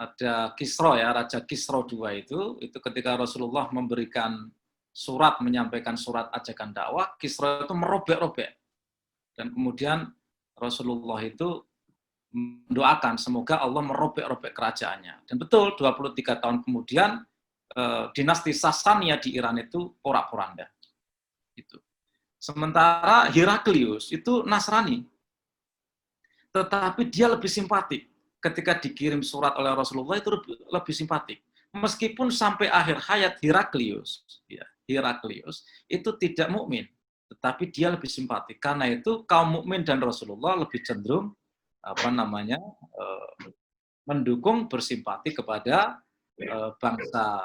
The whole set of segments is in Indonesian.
ada Kisra ya, Raja Kisra II itu ketika Rasulullah memberikan surat, menyampaikan surat ajakan dakwah, Kisra itu merobek-robek. Dan kemudian Rasulullah itu mendoakan semoga Allah merobek-robek kerajaannya. Dan betul 23 tahun kemudian dinasti Sasania di Iran itu porak-poranda. Itu. Sementara Heraklius itu Nasrani. Tetapi dia lebih simpatik. Ketika dikirim surat oleh Rasulullah itu lebih simpatik. Meskipun sampai akhir hayat Heraklius itu tidak mukmin, tetapi dia lebih simpatik. Karena itu kaum mukmin dan Rasulullah lebih cenderung mendukung, bersimpati kepada bangsa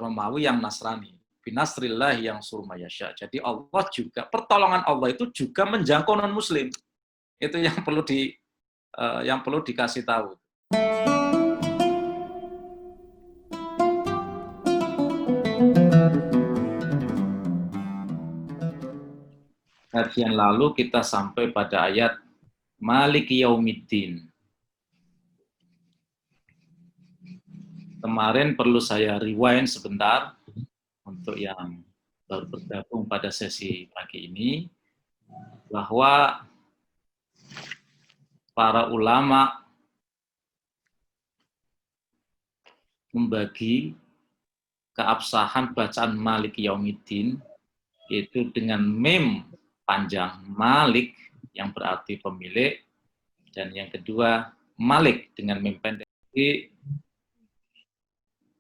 Romawi yang Nasrani. Binasrillah yang surmayasya. Jadi Allah juga, pertolongan Allah itu juga menjangkau non-muslim. Itu yang perlu dikasih tahu. Kajian lalu kita sampai pada ayat Maliki Yaumiddin. Kemarin perlu saya rewind sebentar untuk yang baru bergabung pada sesi pagi ini, bahwa para ulama membagi keabsahan bacaan Malik Yaumiddin itu dengan mim panjang Malik yang berarti pemilik, dan yang kedua Malik dengan mim pendek. Jadi,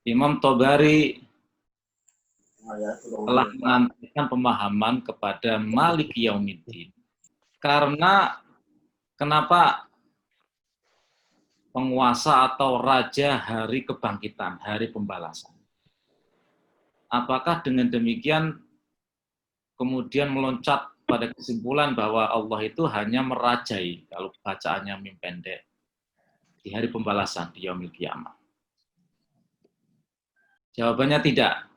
Imam Tobari telah mengantarkan pemahaman kepada Malik Yaumiddin. Karena kenapa penguasa atau raja hari kebangkitan, hari pembalasan? Apakah dengan demikian kemudian meloncat pada kesimpulan bahwa Allah itu hanya merajai, kalau bacaannya mim pendek, di hari pembalasan, di Yaumil Qiyamah? Jawabannya tidak.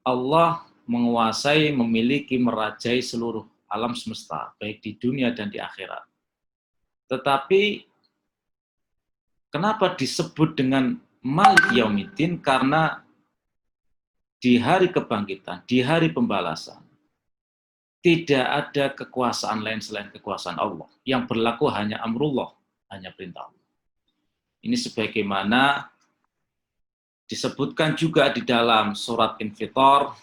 Allah menguasai, memiliki, merajai seluruh alam semesta, baik di dunia dan di akhirat. Tetapi kenapa disebut dengan Malik Yaumiddin? Karena di hari kebangkitan, di hari pembalasan, tidak ada kekuasaan lain selain kekuasaan Allah. Yang berlaku hanya amrullah, hanya perintah Allah. Ini sebagaimana disebutkan juga di dalam surat Infitar,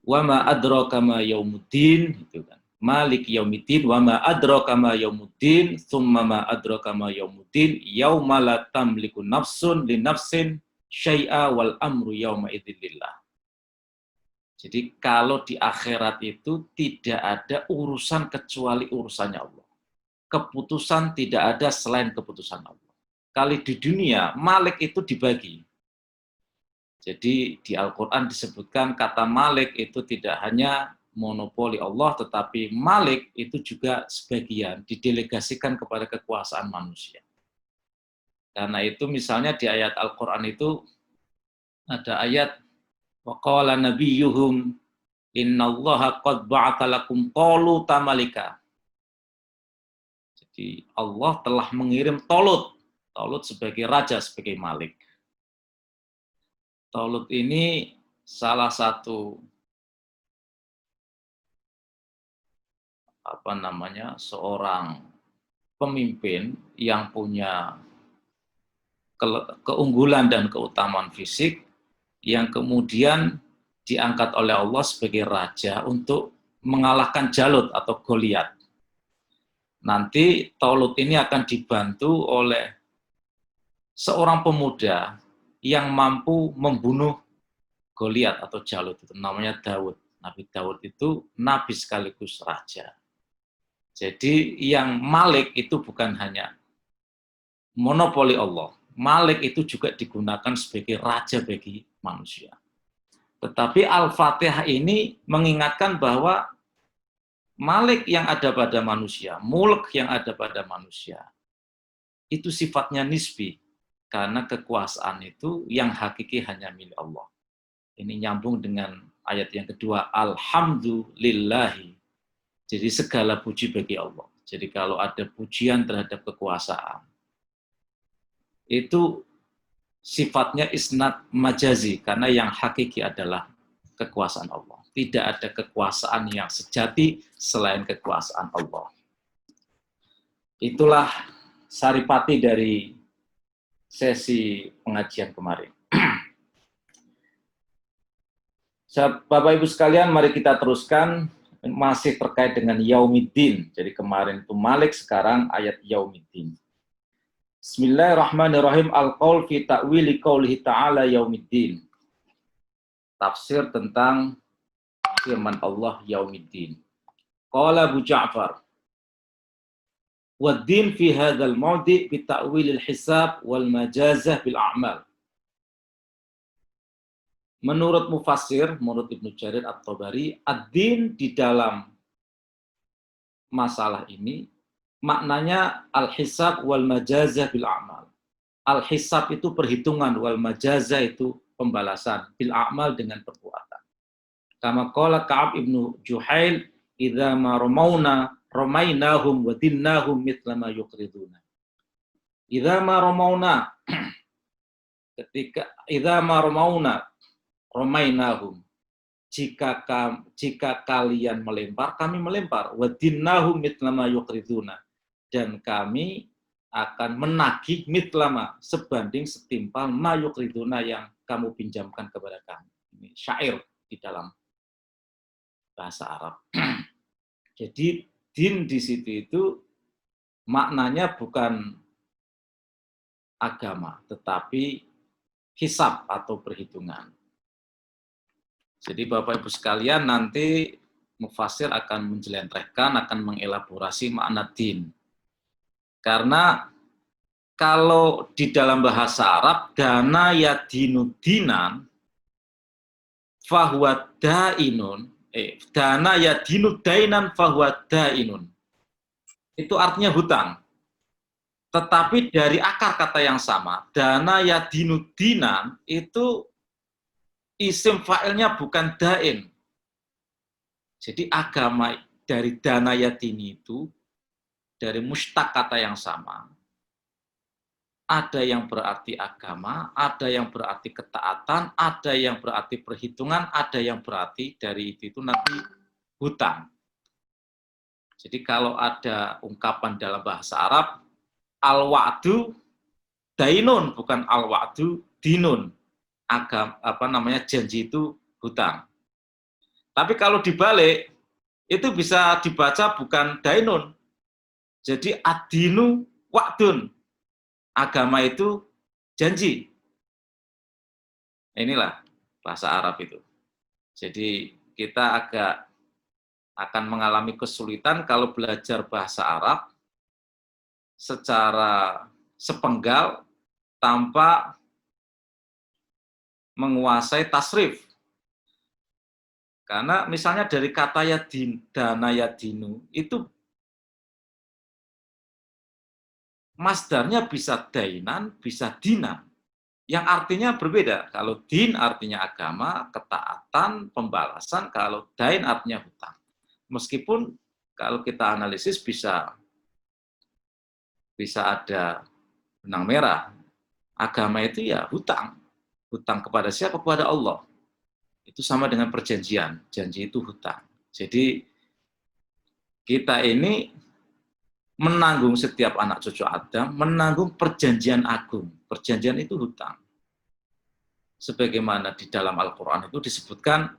wa ma adraka ma yaumuddin, itu kan. Malik yaumiddin wa ma adraka ma yaumuddin, tsumma ma adraka ma yaumuddin, yauma la tamliku nafsun li nafsin syai'a wal amru yauma idzin lillah. Jadi kalau di akhirat itu tidak ada urusan kecuali urusannya Allah. Keputusan tidak ada selain keputusan Allah. Kali di dunia, Malik itu dibagi. Jadi di Al-Quran disebutkan kata Malik itu tidak hanya monopoli Allah, tetapi Malik itu juga sebagian didelegasikan kepada kekuasaan manusia. Karena itu misalnya di ayat Al-Quran itu ada ayat wa qala nabiyyuhum innallaha qad ba'atha lakum taluta malika. Jadi Allah telah mengirim Talut sebagai raja, sebagai Malik. Talut ini salah satu seorang pemimpin yang punya keunggulan dan keutamaan fisik, yang kemudian diangkat oleh Allah sebagai raja untuk mengalahkan Jalut atau Goliat. Nanti Talut ini akan dibantu oleh seorang pemuda yang mampu membunuh Goliat atau Jalut, itu namanya Daud. Nabi Daud itu nabi sekaligus raja. Jadi yang Malik itu bukan hanya monopoli Allah. Malik itu juga digunakan sebagai raja bagi manusia. Tetapi Al-Fatihah ini mengingatkan bahwa Malik yang ada pada manusia, mulk yang ada pada manusia, itu sifatnya nisbi. Karena kekuasaan itu yang hakiki hanya milik Allah. Ini nyambung dengan ayat yang kedua, alhamdulillahi. Jadi segala puji bagi Allah. Jadi kalau ada pujian terhadap kekuasaan, itu sifatnya isnad majazi, karena yang hakiki adalah kekuasaan Allah. Tidak ada kekuasaan yang sejati selain kekuasaan Allah. Itulah saripati dari sesi pengajian kemarin. Bapak Ibu sekalian, mari kita teruskan, masih terkait dengan Yaumiddin. Jadi kemarin itu Malik, sekarang ayat Yaumiddin. Bismillahirrahmanirrahim. Al-qaul fi ta'wili qaulihi ta'ala Yaumiddin. Tafsir tentang firman Allah Yaumiddin. Qala Abu Ja'far, wad-din fi hadzal mawdi' bi ta'wilil hisab wal majazah bil a'mal. Menurut mufassir, menurut Ibnu Jarir At-Tabari, ad-din di dalam masalah ini maknanya al-hisab wal majazah bil a'mal. Al-hisab itu perhitungan, wal majazah itu pembalasan, bil a'mal dengan perbuatan. Kama qala Ka'ab ibnu Juhail, idza ma ramainahum wa dinnahum mithla ma yuqriduna. Idza ma ramauna, ketika idza ma ramainahum, jika kalian melempar, kami melempar. Wadinnahum mitlama yuqriduna, dan kami akan menagih mitlama, sebanding setimpal ma yuqriduna, yang kamu pinjamkan kepada kami. Ini syair di dalam bahasa Arab. Jadi din di situ itu maknanya bukan agama, tetapi hisab atau perhitungan. Jadi Bapak Ibu sekalian, nanti mufassir akan menjelentrehkan, akan mengelaborasi makna din. Karena kalau di dalam bahasa Arab, dana yadinu dinan, fahuwa dainun, dana yadinu dainan fahuwa dainun. Itu artinya hutang. Tetapi dari akar kata yang sama, dana yadinu dinan itu isim fa'ilnya bukan dain. Jadi agama dari dana yadini itu, dari mustaq kata yang sama, ada yang berarti agama, ada yang berarti ketaatan, ada yang berarti perhitungan, ada yang berarti dari itu nanti hutang. Jadi kalau ada ungkapan dalam bahasa Arab, al-wa'du dainun, bukan al-wa'du dinun. Janji itu hutang. Tapi kalau dibalik, itu bisa dibaca bukan dainun. Jadi ad-dinu wa'dun. Agama itu janji. Inilah bahasa Arab itu. Jadi kita agak akan mengalami kesulitan kalau belajar bahasa Arab secara sepenggal tanpa menguasai tasrif. Karena misalnya dari kata yadin, dana yadinu, itu masdarnya bisa dainan, bisa dinan. Yang artinya berbeda. Kalau din artinya agama, ketaatan, pembalasan. Kalau dain artinya hutang. Meskipun kalau kita analisis bisa ada benang merah. Agama itu ya hutang. Hutang kepada siapa? Kepada Allah. Itu sama dengan perjanjian. Janji itu hutang. Jadi kita ini menanggung, setiap anak cucu Adam menanggung perjanjian agung. Perjanjian itu hutang. Sebagaimana di dalam Al-Quran itu disebutkan,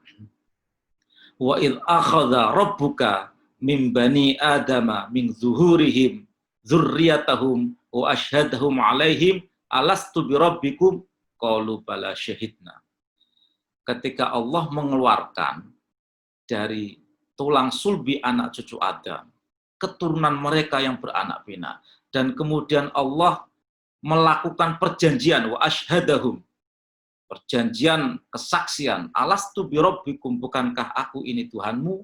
wa idh akhadha rabbuka min bani adama min zuhurihim dzurriyyatahum wa asyhadahum alaihim alastu birabbikum qalu bala syahidna. Ketika Allah mengeluarkan dari tulang sulbi anak cucu Adam, keturunan mereka yang beranak pinak, dan kemudian Allah melakukan perjanjian, wa asyhadahum, perjanjian kesaksian, alastu birabbikum, bukankah aku ini Tuhanmu?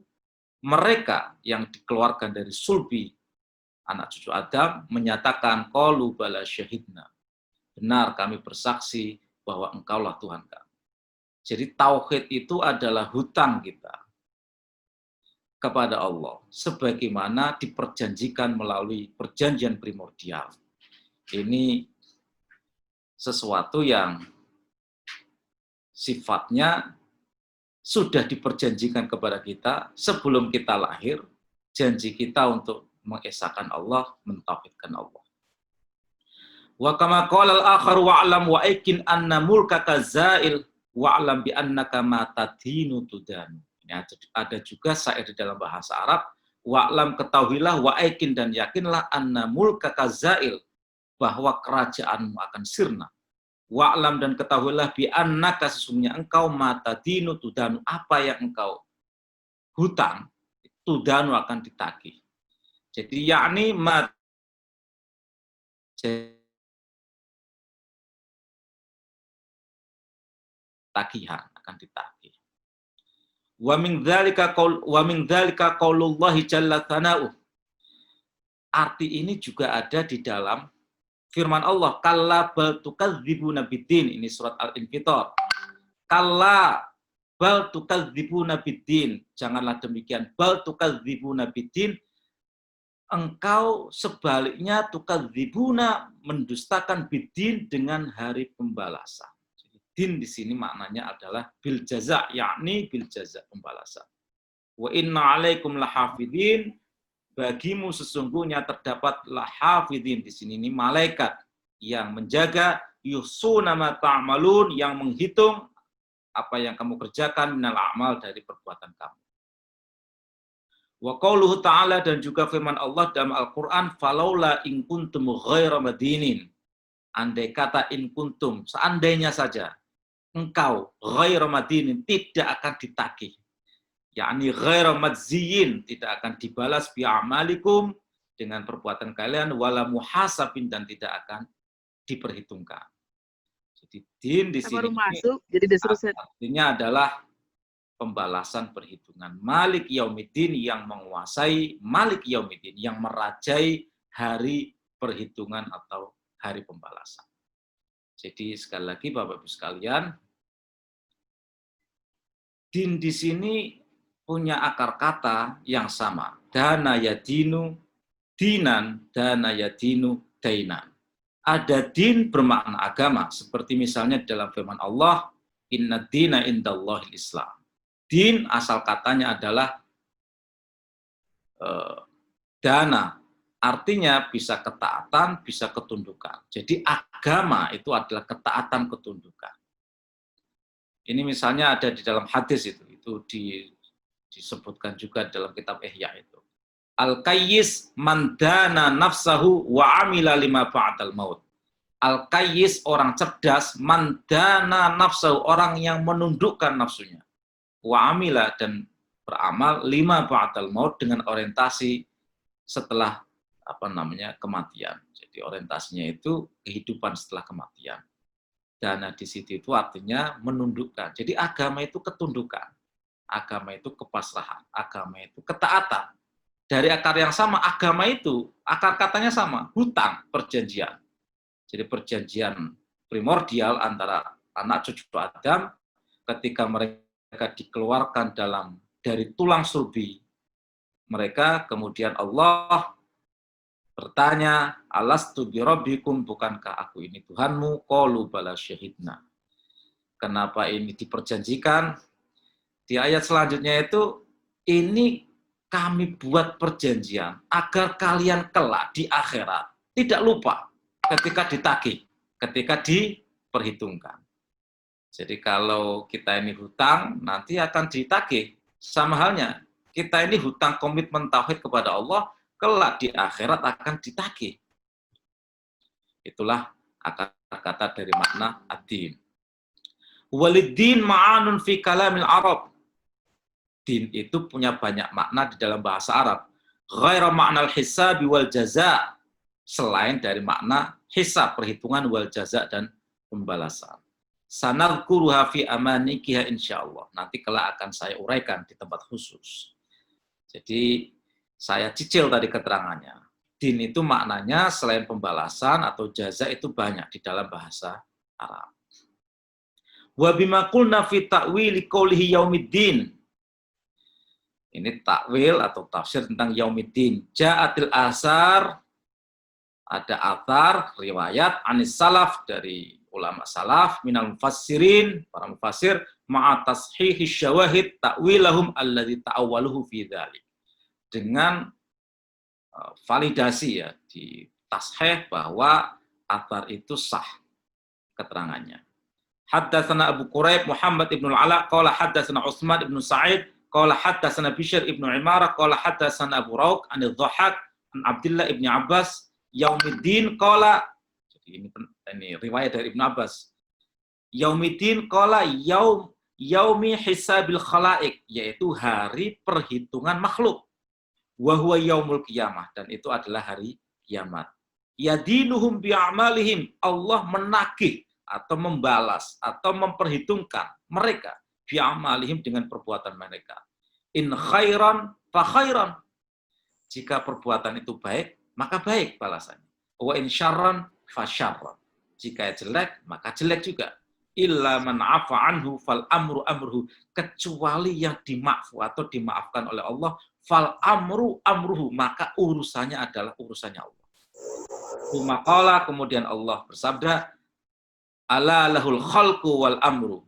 Mereka yang dikeluarkan dari sulbi anak cucu Adam menyatakan qalu bala syahidna, benar kami bersaksi bahwa engkaulah Tuhan kami. Jadi tauhid itu adalah hutang kita kepada Allah, sebagaimana diperjanjikan melalui perjanjian primordial. Ini sesuatu yang sifatnya sudah diperjanjikan kepada kita sebelum kita lahir, janji kita untuk mengesahkan Allah, mentauhidkan Allah. Wa kama qala al-akhar wa'lam wa aikin anna mulkaka zail wa'lam bi annaka ma tadinu tudan. Ini ada juga syair di dalam bahasa Arab, wa'lam ketahuilah wa aikin dan yakinlah anna mulkaka zail, bahwa kerajaanmu akan sirna. Wa'lam dan ketahuilah bi annaka sesungguhnya engkau mata dinu tudanu, apa yang engkau hutang tudanu akan ditagih. Jadi yakni tagihan akan ditagih. Wa min dzalika qaulullahi jalla tsana'u. Arti ini juga ada di dalam firman Allah, kalla bal tukadzibuna biddin, ini surat Al-Infitar. Kalla bal tukadzibuna biddin, janganlah demikian, bal tukadzibuna biddin, engkau sebaliknya tukadzibuna, mendustakan biddin, dengan hari pembalasan. Jadi din di sini maknanya adalah bil jaza, yakni bil jaza, pembalasan. Wa inna alaikum lahafidin, bagimu sesungguhnya terdapat lahafidin, di sini ini malaikat yang menjaga, yusuna ma ta'malun, yang menghitung apa yang kamu kerjakan, minal a'mal, dari perbuatan kamu. Wa qauluhu ta'ala, dan juga firman Allah dalam Al-Qur'an, falaula in kuntum ghaira madinin, andai kata in kuntum, seandainya saja engkau ghaira madinin, tidak akan ditagih, yakni ghairu majziyin, tidak akan dibalas bi'amalikum, dengan perbuatan kalian, wala muhasabin, dan tidak akan diperhitungkan. Jadi din di sini artinya adalah pembalasan perhitungan. Malik Yaumiddin, yang menguasai, Malik Yaumiddin, yang merajai hari perhitungan atau hari pembalasan. Jadi sekali lagi Bapak Ibu sekalian, din di sini punya akar kata yang sama. Dana yadinu dinan, dana yadinu dainan. Ada din bermakna agama, seperti misalnya dalam firman Allah, inna dina indallahil Islam. Din asal katanya adalah dana, artinya bisa ketaatan, bisa ketundukan. Jadi agama itu adalah ketaatan, ketundukan. Ini misalnya ada di dalam hadis itu disebutkan juga dalam kitab Ihya itu. Al-Qayyis man dana nafsahu wa amila lima ba'dal maut. Al-Qayyis, orang cerdas, man dana nafsahu, orang yang menundukkan nafsunya. Wa amila, dan beramal lima ba'dal maut, dengan orientasi setelah kematian. Jadi orientasinya itu kehidupan setelah kematian. Dana di situ itu artinya menundukkan. Jadi agama itu ketundukan. Agama itu kepasrahan, agama itu ketaatan. Dari akar yang sama, agama itu, akar katanya sama, hutang, perjanjian. Jadi perjanjian primordial antara anak cucu Adam, ketika mereka dikeluarkan dari tulang sulbi mereka, kemudian Allah bertanya, alastu birabbikum, bukankah aku ini Tuhanmu? Qalu bala syahidna. Kenapa ini diperjanjikan? Di ayat selanjutnya itu, ini kami buat perjanjian agar kalian kelak di akhirat tidak lupa ketika ditagih, ketika diperhitungkan. Jadi kalau kita ini hutang, nanti akan ditagih. Sama halnya, kita ini hutang komitmen tauhid kepada Allah, kelak di akhirat akan ditagih. Itulah akar kata dari makna ad-din. Waliddin ma'anun fi kalamil Arab. Din itu punya banyak makna di dalam bahasa Arab. Ghairu ma'nal hisabi wal jaza, selain dari makna hisab, perhitungan, wal jaza, dan pembalasan. Sanadkuruha fi amanikiha insyaallah. Nanti kelak akan saya uraikan di tempat khusus. Jadi saya cicil tadi keterangannya. Din itu maknanya selain pembalasan atau jaza itu banyak di dalam bahasa Arab. Wa bima qulna fi ta'wili qoulihi yaumiddin. Ini takwil atau tafsir tentang yaumiddin. Ja'atil asar, ada athar, riwayat, anis salaf, dari ulama salaf minal mufassirin, para mufassir, ma'a tashihi syawahid ta'wilahum alladzi ta'awwaluhu fi dzalik. Dengan validasi ya, di tashih bahwa athar itu sah keterangannya. Haddatsana Abu Quraib Muhammad ibn al-Ala qala haddatsana Utsman ibn Sa'id qala haddatsana Bishr ibn Imarah qala haddatsana Abu Rauq an Dhahhak an Abdullah ibn Abbas Yaumiddin qala. Jadi ini riwayat dari Ibnu Abbas. Yaumiddin qala yaumi hisabil khalaiq, yaitu hari perhitungan makhluk. Wa huwa yaumul qiyamah, dan itu adalah hari kiamat. Yadinuhum bi'amalihim, Allah menagih atau membalas atau memperhitungkan mereka bi'amalihim dengan perbuatan mereka. In khairan fa khairan. Jika perbuatan itu baik, maka baik balasannya. Wa in syarran fa syarran. Jika jelek, maka jelek juga. Illa man afa anhu fal amru amruhu, kecuali yang dimaafkan atau dimaafkan oleh Allah, fal amru amruhu, maka urusannya adalah urusannya Allah. Maqala, kemudian Allah bersabda, ala lahul khalqu wal amru.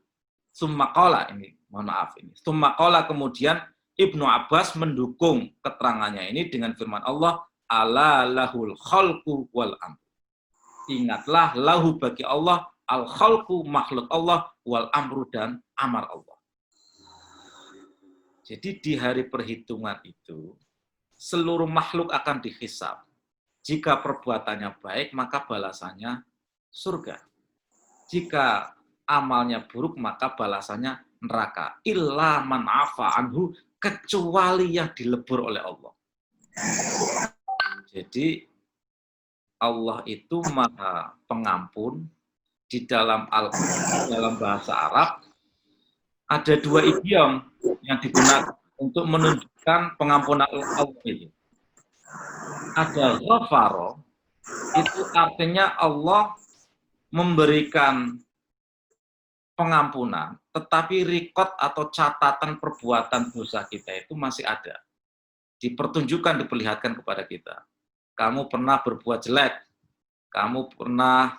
Summa qala, ini mohon maaf ini. Summa qala, kemudian Ibnu Abbas mendukung keterangannya ini dengan firman Allah, ala lahul khalqu wal amru. Ingatlah, lahu bagi Allah, al khalqu makhluk Allah, wal amru dan amar Allah. Jadi di hari perhitungan itu seluruh makhluk akan dihisab. Jika perbuatannya baik, maka balasannya surga. Jika amalnya buruk, maka balasannya neraka. Illa man afa anhu, kecuali yang dilebur oleh Allah. Jadi Allah itu Maha Pengampun. Di dalam Al-Quran, dalam bahasa Arab, ada dua idiom yang digunakan untuk menunjukkan pengampunan Allah itu. Ada ghafaro, itu artinya Allah memberikan pengampunan, tetapi rekod atau catatan perbuatan dosa kita itu masih ada. Dipertunjukkan, diperlihatkan kepada kita. Kamu pernah berbuat jelek, kamu pernah,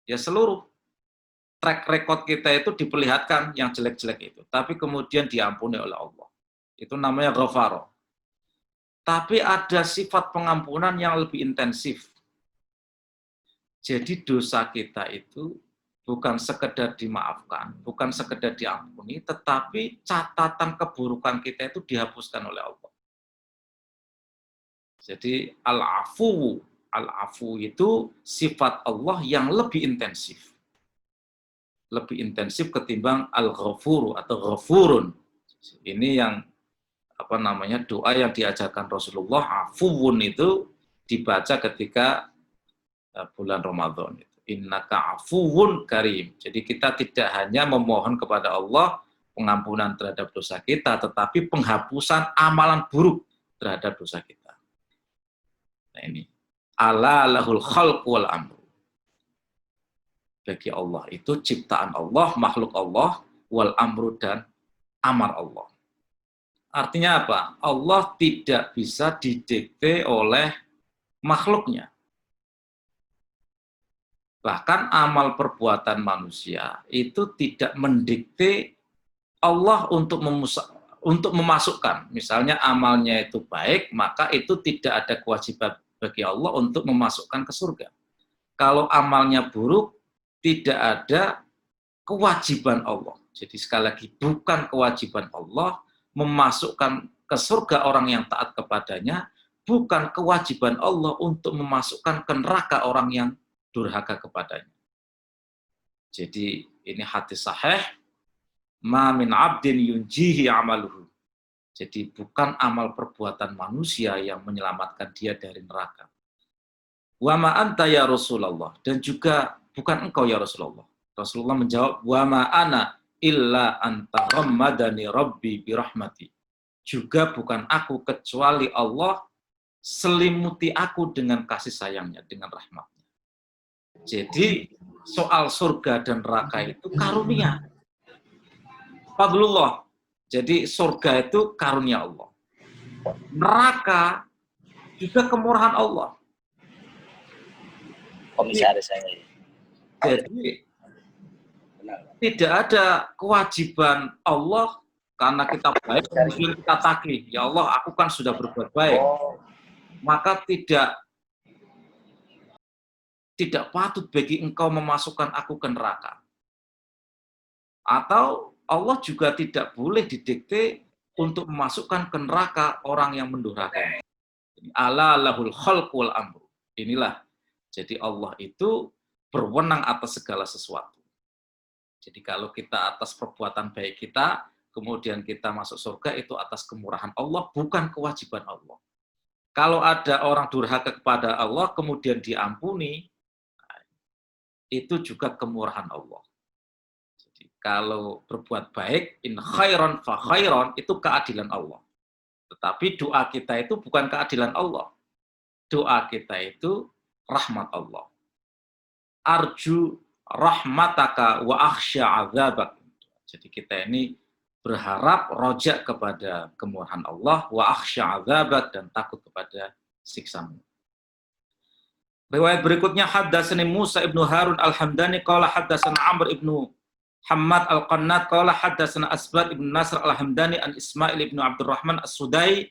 ya seluruh track record kita itu diperlihatkan yang jelek-jelek itu. Tapi kemudian diampuni oleh Allah. Itu namanya ghafaro. Tapi ada sifat pengampunan yang lebih intensif. Jadi dosa kita itu bukan sekedar dimaafkan, bukan sekedar diampuni, tetapi catatan keburukan kita itu dihapuskan oleh Allah. Jadi al-afu itu sifat Allah yang lebih intensif. Lebih intensif ketimbang al-ghafuru atau ghafurun. Ini yang doa yang diajarkan Rasulullah, afuwun itu dibaca ketika bulan Ramadan itu. Innaka afuwun karim. Jadi kita tidak hanya memohon kepada Allah pengampunan terhadap dosa kita, tetapi penghapusan amalan buruk terhadap dosa kita. Nah ini, ala lahul khalq wal amru. Bagi Allah itu ciptaan Allah, makhluk Allah, wal amru dan amar Allah. Artinya apa? Allah tidak bisa didikte oleh makhluknya. Bahkan amal perbuatan manusia itu tidak mendikte Allah untuk memasukkan. Misalnya amalnya itu baik, maka itu tidak ada kewajiban bagi Allah untuk memasukkan ke surga. Kalau amalnya buruk, tidak ada kewajiban Allah. Jadi sekali lagi, bukan kewajiban Allah memasukkan ke surga orang yang taat kepadanya, bukan kewajiban Allah untuk memasukkan ke neraka orang yang durhaka kepadanya. Jadi ini hadis sahih, ma min abdin yunjihi amaluhu. Jadi bukan amal perbuatan manusia yang menyelamatkan dia dari neraka. Wa ma anta ya Rasulullah, dan juga bukan engkau ya Rasulullah. Rasulullah menjawab, wa ma ana illa anta ghammadani rabbi birahmati. Juga bukan aku kecuali Allah selimuti aku dengan kasih sayangnya, dengan rahmatnya. Jadi soal surga dan neraka itu karunia. Fadlullah. Jadi surga itu karunia Allah. Neraka juga kemurahan Allah. Komisaris saya. Jadi Tidak ada kewajiban Allah karena kita baik, kemudian kita tagih. Ya Allah, aku kan sudah berbuat baik. Maka tidak patut bagi engkau memasukkan aku ke neraka. Atau Allah juga tidak boleh didikte untuk memasukkan ke neraka orang yang mendurhakai. Ala lahul khalq wal amru. Inilah. Jadi Allah itu berwenang atas segala sesuatu. Jadi kalau kita atas perbuatan baik kita, kemudian kita masuk surga, itu atas kemurahan Allah, bukan kewajiban Allah. Kalau ada orang durhaka kepada Allah, kemudian diampuni, itu juga kemurahan Allah. Jadi kalau berbuat baik, in khairon fa khairon, itu keadilan Allah. Tetapi doa kita itu bukan keadilan Allah. Doa kita itu rahmat Allah. Arju rahmataka wa akhsya azabak. Jadi kita ini berharap rojak kepada kemurahan Allah, wa akhsya azabak, dan takut kepada siksamu. Riwayat berikutnya, haddatsani Musa ibnu Harun al-Hamdani qala haddatsana Amr ibnu Hammad al-Qannat qala haddatsana Asbad ibnu Nasr al-Hamdani an Ismail ibnu Abdurrahman as-Sudai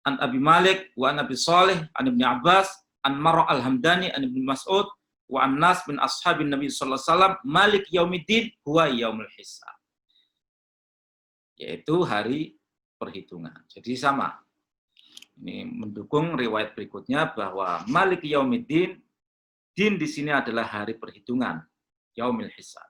an Abi Malik wa an Abi Salih an Ibnu Abbas an Marra al-Hamdani an Ibnu Mas'ud wa an-nas bin ashabin Nabi sallallahu alaihi wasallam malik yaumiddin huwa yaumul hisab. Yaitu hari perhitungan. Jadi sama. Ini mendukung riwayat berikutnya bahwa malik yaumiddin, din di sini adalah hari perhitungan, yaumil hisab.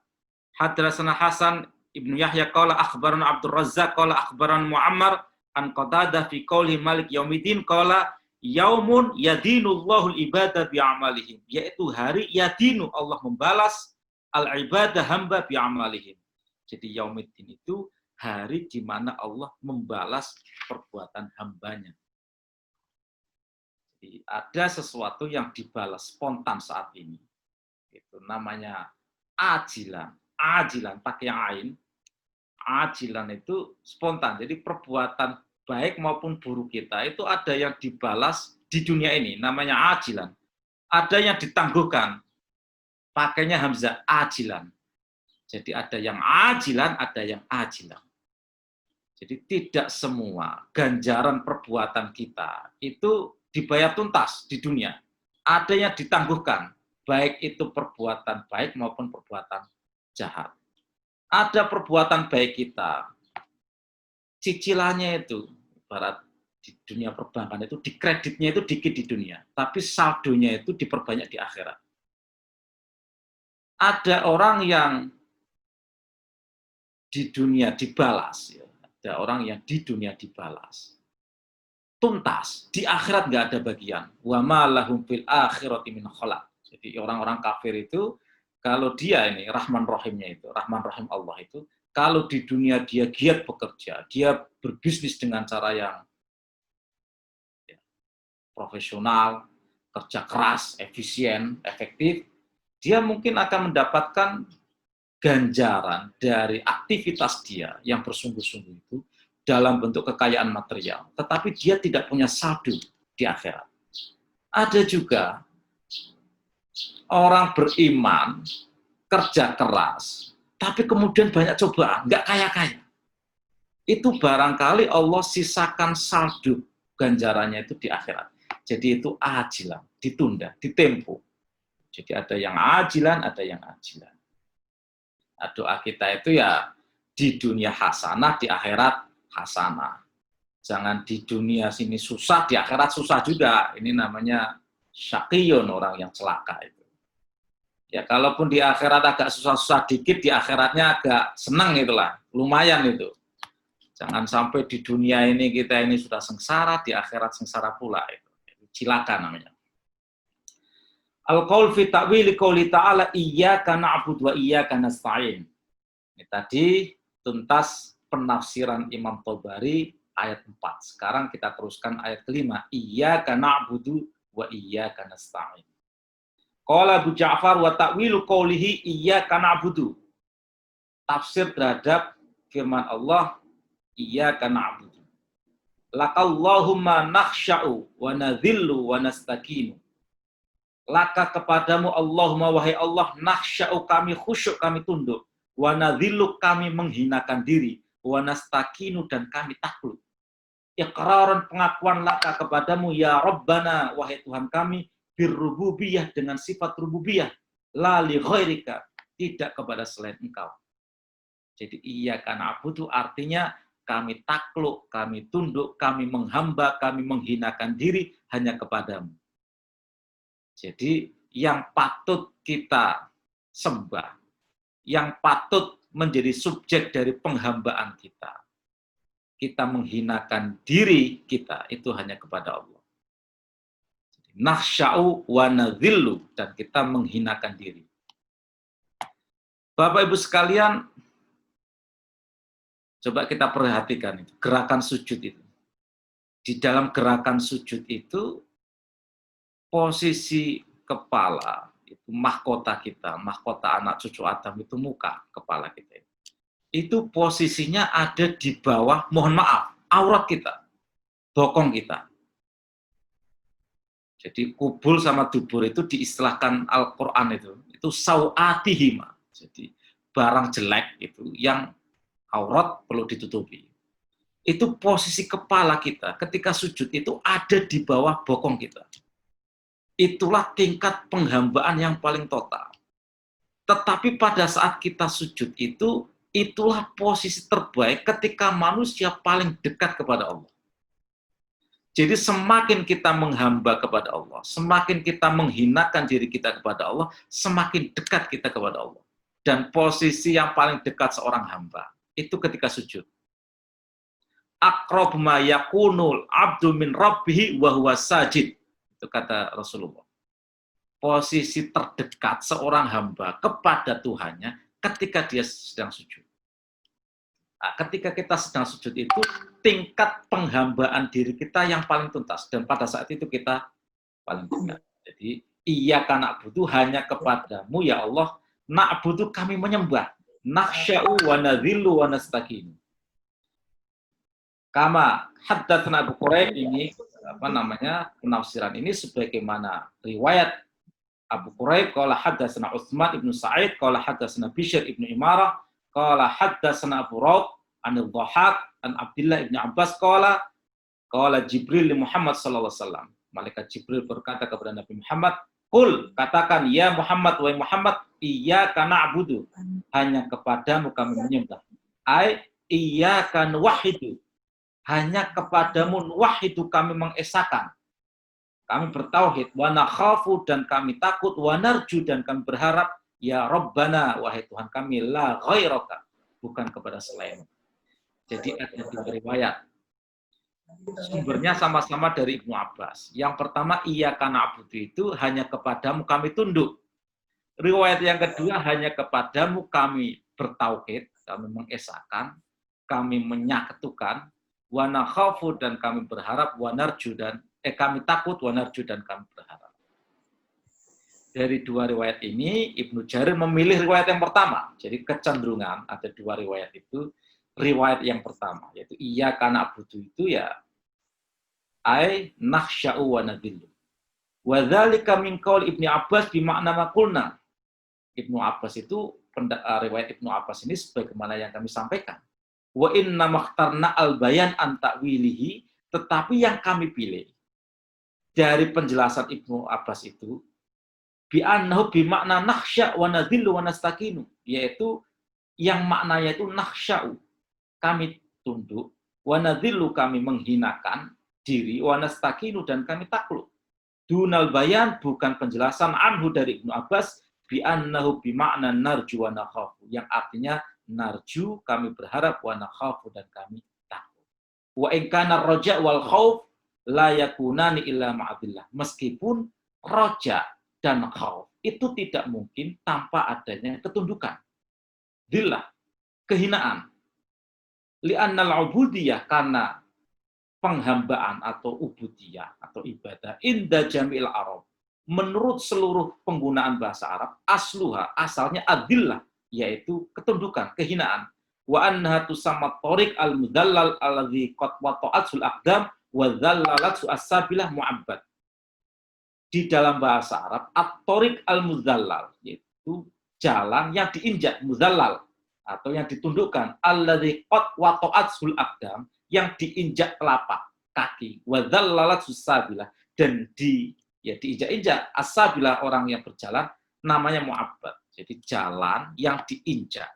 Hadatsana Hasan ibnu Yahya qala akhbarana Abdul Razzaq qala akhbarana Muammar an Qatadah fi qouli malik yaumiddin qala yaumun yadinullahu al-ibadah bi'amalihim, yaitu hari yadinu, Allah membalas al-ibadah hamba bi'amalihim. Jadi yaumiddin itu hari di mana Allah membalas perbuatan hambanya. Jadi ada sesuatu yang dibalas spontan saat ini. Itu namanya ajilan. Ajilan pakai ain. Ajilan itu spontan. Jadi perbuatan baik maupun buruk kita itu ada yang dibalas di dunia ini, namanya ajilan. Ada yang ditangguhkan, pakainya hamzah, ajilan. Jadi ada yang ajilan, ada yang ajilan. Jadi tidak semua ganjaran perbuatan kita itu dibayar tuntas di dunia. Ada yang ditangguhkan, baik itu perbuatan baik maupun perbuatan jahat. Ada perbuatan baik kita, cicilannya itu, ibarat di dunia perbankan itu, di kreditnya itu dikit di dunia, tapi saldonya itu diperbanyak di akhirat. Ada orang yang di dunia dibalas, ya. Ada orang yang di dunia dibalas tuntas, di akhirat nggak ada bagian. Wa ma lahum fil akhirati min khalaq. Jadi orang-orang kafir itu, kalau dia ini Rahman Rahimnya itu, Rahman Rahim Allah itu, kalau di dunia dia giat bekerja, dia berbisnis dengan cara yang profesional, kerja keras, efisien, efektif, dia mungkin akan mendapatkan ganjaran dari aktivitas dia yang bersungguh-sungguh itu dalam bentuk kekayaan material, tetapi dia tidak punya saldo di akhirat. Ada juga orang beriman, kerja keras, tapi kemudian banyak cobaan, nggak kaya-kaya. Itu barangkali Allah sisakan saldo ganjarannya itu di akhirat. Jadi itu ajilan, ditunda, ditempo. Jadi ada yang ajilan, ada yang ajilan. Nah, doa kita itu ya di dunia hasanah, di akhirat hasanah. Jangan di dunia sini susah, di akhirat susah juga. Ini namanya syaqiyun, orang yang celaka itu. Ya kalaupun di akhirat agak susah-susah dikit, di akhiratnya agak senang itulah, lumayan itu. Jangan sampai di dunia ini kita ini sudah sengsara, di akhirat sengsara pula itu. Cilaka namanya. Al-qaul fi ta'wili qouli ta'ala iyyaka na'budu wa iyyaka nasta'in. Ini tadi tuntas penafsiran Imam Thabari ayat 4. Sekarang kita teruskan ayat kelima. Iyyaka na'budu wa iyyaka nasta'in. Qala Abu Ja'far wa ta'wilu qoulihi iyyaka na'budu. Tafsir terhadap firman Allah iyyaka na'budu. Lakallahumma nakhsha'u wa nadhillu wa nastakinu. Laka kepadamu Allahumma wahai Allah, nakhsya'u kami khusyuk, kami tunduk. wa nadhillu kami menghinakan diri, wa nastakinu dan kami takluk. Iqraran pengakuan laka kepadamu ya Rabbana, wahai Tuhan kami, birrububiyah dengan sifat rububiyah, la li ghairika, tidak kepada selain Engkau. Jadi iyyaka na'budu artinya kami takluk, kami tunduk, kami menghamba, kami menghinakan diri hanya kepadamu. Jadi yang patut kita sembah, yang patut menjadi subjek dari penghambaan kita menghinakan diri kita, itu hanya kepada Allah. Nakhsha'u wa nadhillu, dan kita menghinakan diri. Bapak Ibu sekalian, coba kita perhatikan itu, gerakan sujud itu. Di dalam gerakan sujud itu, posisi kepala, itu mahkota kita, mahkota anak cucu Adam itu muka, kepala kita. Itu posisinya ada di bawah, mohon maaf, aurat kita, bokong kita. Jadi kubul sama dubur itu diistilahkan Al-Quran itu sawatihima. Jadi barang jelek itu yang aurat perlu ditutupi. Itu posisi kepala kita ketika sujud itu ada di bawah bokong kita. Itulah tingkat penghambaan yang paling total. Tetapi pada saat kita sujud itu, itulah posisi terbaik ketika manusia paling dekat kepada Allah. Jadi semakin kita menghamba kepada Allah, semakin kita menghinakan diri kita kepada Allah, semakin dekat kita kepada Allah. Dan posisi yang paling dekat seorang hamba, itu ketika sujud. Aqrab ma yakunul abdu min rabbihi wa huwa sajid. Itu kata Rasulullah. Posisi terdekat seorang hamba kepada Tuhannya ketika dia sedang sujud. Nah, ketika kita sedang sujud itu tingkat penghambaan diri kita yang paling tuntas, dan pada saat itu kita paling dekat. Jadi iyyaka na'budu hanya kepadamu ya Allah, na'budu kami menyembah, nakhsha'u wa nadhillu wa nastaqinu. Kama haddatsana Abu Quraib, ini penafsiran ini sebagaimana riwayat Abu Quraib qala haddatsana Utsman ibnu Sa'id qala haddatsana Bishr ibnu Imarah qala haddatsana Abu Raud anil Dhahak an Abdullah ibnu Abbas qala Jibril li Muhammad sallallahu alaihi wasallam. Malaikat Jibril berkata kepada Nabi Muhammad, "Qul, katakan ya Muhammad, wahai Muhammad, iyyaka na'budu, hanya kepadamu kami menyembah. Ai iyyaka nuwahhidu, hanya kepadamu nuwahhidu kami mengesakan. Kami bertauhid, wa nakhafu dan kami takut, wa narju dan kami berharap, ya Rabbana, wahai Tuhan kami, la ghairaka, bukan kepada selain." Jadi ada dua riwayat. Sumbernya sama-sama dari Ibnu Abbas. Yang pertama, iyyaka na'budu itu hanya kepadamu kami tunduk. Riwayat yang kedua, hanya kepadamu kami bertauhid, kami mengesahkan, kami menyaketukan, wa nakhafu dan kami berharap, wa narju dan kami takut, wa narju dan kami berharap. Dari dua riwayat ini, Ibnu Jarir memilih riwayat yang pertama. Jadi kecenderungan ada dua riwayat itu, riwayat yang pertama, yaitu iyyaka na'budu itu ya ai nakhsha'u wa nadhillu. Wa dzalika min qaul Ibnu Abbas bi makna ma qulna. Ibnu Abbas itu riwayat Ibnu Abbas ini sebagaimana yang kami sampaikan. Wa inna makhtarna al-bayan an ta'wilihi, tetapi yang kami pilih dari penjelasan Ibnu Abbas itu bi annahu bi makna nakhsha' wa nadhillu wa nastaqinu, yaitu yang maknanya itu nakhsha'u, kami tunduk, wa nadhillu kami menghinakan diri, wa nastaqinu dan kami takluk. Dunal bayan bukan penjelasan anhu dari Ibnu Abbas bi annahu bi makna narju wa nakhafu, yang artinya narju kami berharap, wa nakhafu dan kami takut. Wa in kana raja wal khauf la yakunani illa ma'abillah. Meskipun raja dan khauf itu tidak mungkin tanpa adanya ketundukan. Dillah, kehinaan. Li'annal ubudiyah, karena penghambaan atau ubudiyah atau ibadah inda jami'il Arab, menurut seluruh penggunaan bahasa Arab, asluha, asalnya adillah, yaitu ketundukan, kehinaan. Wa annaha tusamma tariq al-mudallal alladhi qad wata'atsul aqdam wa dhallalatsu as-sabilah mu'abbad. Di dalam bahasa Arab, at-tariq al-mudallal, yaitu jalan yang diinjak, mudallal. atau yang ditundukkan, alladzi qad wata'atsul aqdam, yang diinjak telapak kaki, wa dhallalat susabilah, dan diinjak-injak asabilah orang yang berjalan, namanya mu'abbad. Jadi jalan yang diinjak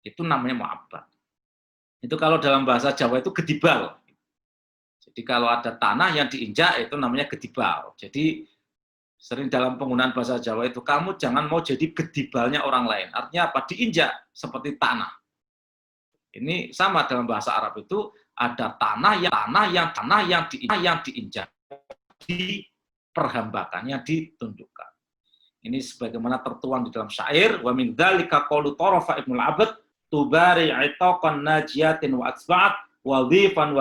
itu namanya mu'abbad. Itu kalau dalam bahasa Jawa itu gedibal. Jadi kalau ada tanah yang diinjak itu namanya gedibal. Jadi sering dalam penggunaan bahasa Jawa itu, kamu jangan mau jadi gedibalnya orang lain. Artinya apa? Diinjak seperti tanah. Ini sama dalam bahasa Arab itu, ada tanah yang diinjak, diperhambakan, yang ditundukkan. Ini sebagaimana tertuang di dalam syair, wa min dzalika qaulu Tarafa Ibnul Abd, tubari itaqan najiyatin wa atsba'at wadhifan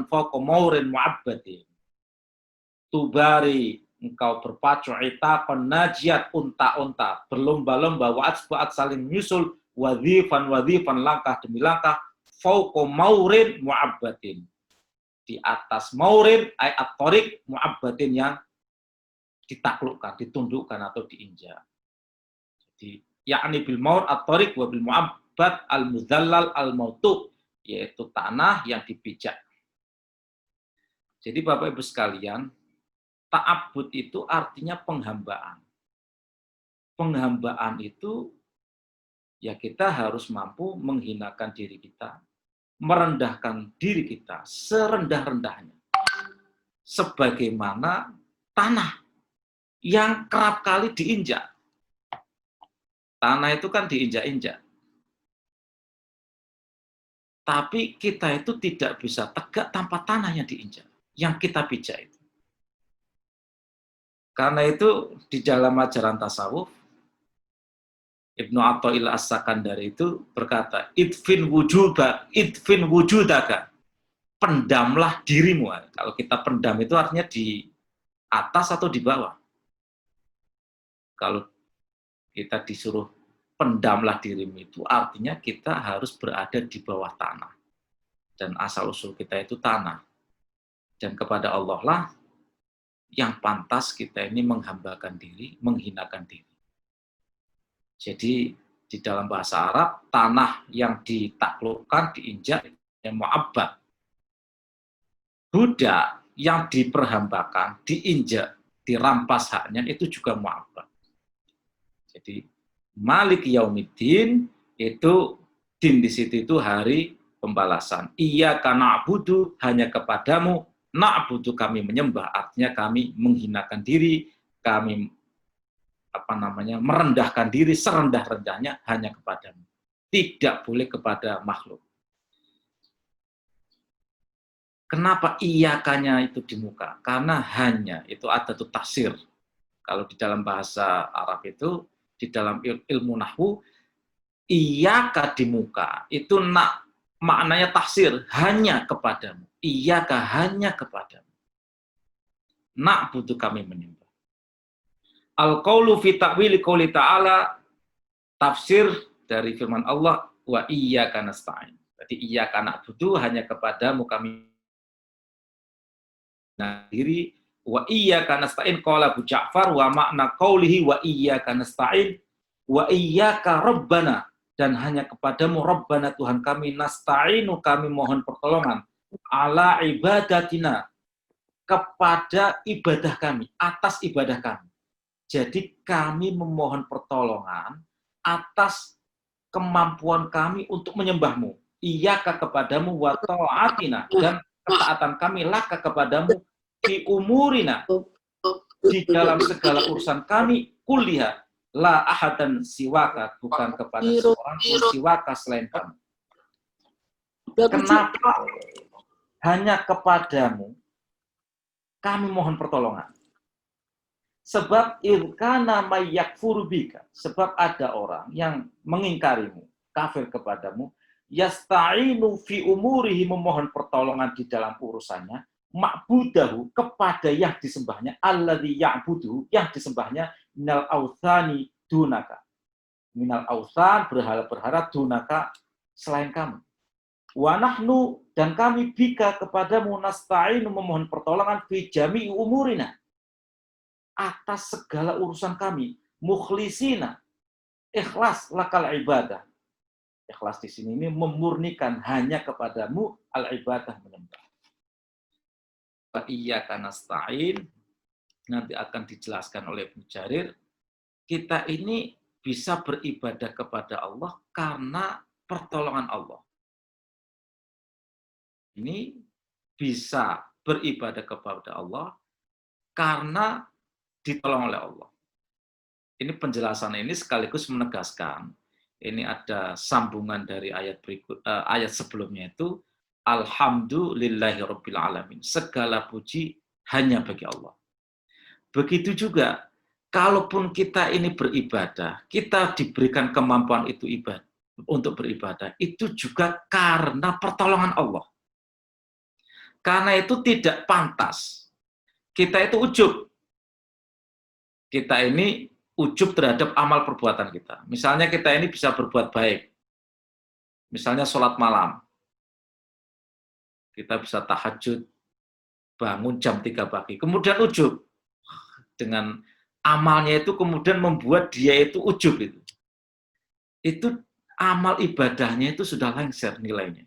fawqa maurin mu'abbadin. Tubari, engkau berpacu, itaqan najiyat, unta-unta berlomba-lomba, wa atsba'at saling menyusul, wadhifan langkah demi langkah, fawqa maurin mu'abbadin, di atas maurin ay at-tariq mu'abbadin, yang ditaklukkan, ditundukkan atau diinjak. Jadi yakni bil maur at-tariq wa bil mu'abbad al-mudhallal al-mautu, yaitu tanah yang dipijak. Jadi Bapak Ibu sekalian, ta'abbud itu artinya penghambaan. Penghambaan itu ya kita harus mampu menghinakan diri kita, merendahkan diri kita serendah-rendahnya. Sebagaimana tanah yang kerap kali diinjak. Tanah itu kan diinjak-injak. Tapi kita itu tidak bisa tegak tanpa tanah yang diinjak, yang kita pijak itu. Karena itu di dalam ajaran tasawuf, Ibnu Athaillah As-Sakandari itu berkata, idfin wujudaka, pendamlah dirimu. Kalau kita pendam itu artinya di atas atau di bawah. Kalau kita disuruh pendamlah dirimu, itu artinya kita harus berada di bawah tanah. Dan asal-usul kita itu tanah. Dan kepada Allah lah yang pantas kita ini menghambakan diri, menghinakan diri. Jadi di dalam bahasa Arab, tanah yang ditaklukkan, diinjak, yang mu'abbad. Budak yang diperhambakan, diinjak, dirampas haknya, itu juga mu'abbad. Jadi Malik Yaumiddin itu din di situ itu hari pembalasan. Iyyaka na'budu, hanya kepadamu na'budu, kami menyembah, artinya kami menghinakan diri, kami merendahkan diri serendah-rendahnya hanya kepadamu. Tidak boleh kepada makhluk. Kenapa iyakanya itu di muka? Karena hanya itu ada tuh tafsir. Kalau di dalam bahasa Arab itu, di dalam ilmu nahwu, iyaka di muka itu maknanya tafsir, hanya kepadamu. Iyaka hanya kepadamu. Nak butuh kami menyembah. Al-qaulu fi ta'wili qouli ta'ala, tafsir dari firman Allah, wa iyyaka nasta'in. Jadi iyyaka na'budu, hanya kepadamu kami diri, wa iyyaka nasta'in qala Abu Ja'far, wa makna qaulihi wa iyyaka nasta'in wa iyyaka rabbana, dan hanya kepadamu rabbana Tuhan kami, nasta'inu kami mohon pertolongan, ala ibadatina, kepada ibadah kami, atas ibadah kami. Jadi kami memohon pertolongan atas kemampuan kami untuk menyembahmu. Iyaka kepadamu, wa ta'atina, dan ketaatan kami laka kepadamu, fi umurina, di dalam segala urusan kami, kuliah, la ahadan siwaka, bukan kepada seorang pun siwaka selain kamu. Kenapa hanya kepadamu kami mohon pertolongan? Sebab irkana mayyakfuru bika, sebab ada orang yang mengingkarimu, kafir kepadamu, yasta'inu fi umurihi, memohon pertolongan di dalam urusannya, ma'budahu, kepada yang disembahnya, alladzi ya'budu, yang disembahnya, minal authani dunaka. Minal authan, berhala-berhala, dunaka, selain kamu. Wa nahnu, dan kami bika kepadamu, nasta'inu, memohon pertolongan, fi jami'i umurina, atas segala urusan kami, mukhlisina, ikhlas lakal ibadah, Ikhlas di sini ini memurnikan hanya kepadamu al-ibadah menyembah. Wa iyyaka nasta'in, nanti akan dijelaskan oleh Ibnu Jarir, kita ini bisa beribadah kepada Allah karena pertolongan Allah. Ini bisa beribadah kepada Allah karena ditolong oleh Allah. Ini penjelasan ini sekaligus menegaskan, ini ada sambungan dari ayat ayat sebelumnya itu, Alhamdulillahirabbil alamin. Segala puji hanya bagi Allah. Begitu juga, kalaupun kita ini beribadah, kita diberikan kemampuan itu untuk beribadah, itu juga karena pertolongan Allah. Karena itu tidak pantas. Kita itu ujub. Kita ini ujub terhadap amal perbuatan kita. Misalnya kita ini bisa berbuat baik. Misalnya sholat malam. Kita bisa tahajud, bangun jam 3 pagi. Kemudian ujub. Dengan amalnya itu kemudian membuat dia itu ujub itu. Itu amal ibadahnya itu sudah lengser nilainya.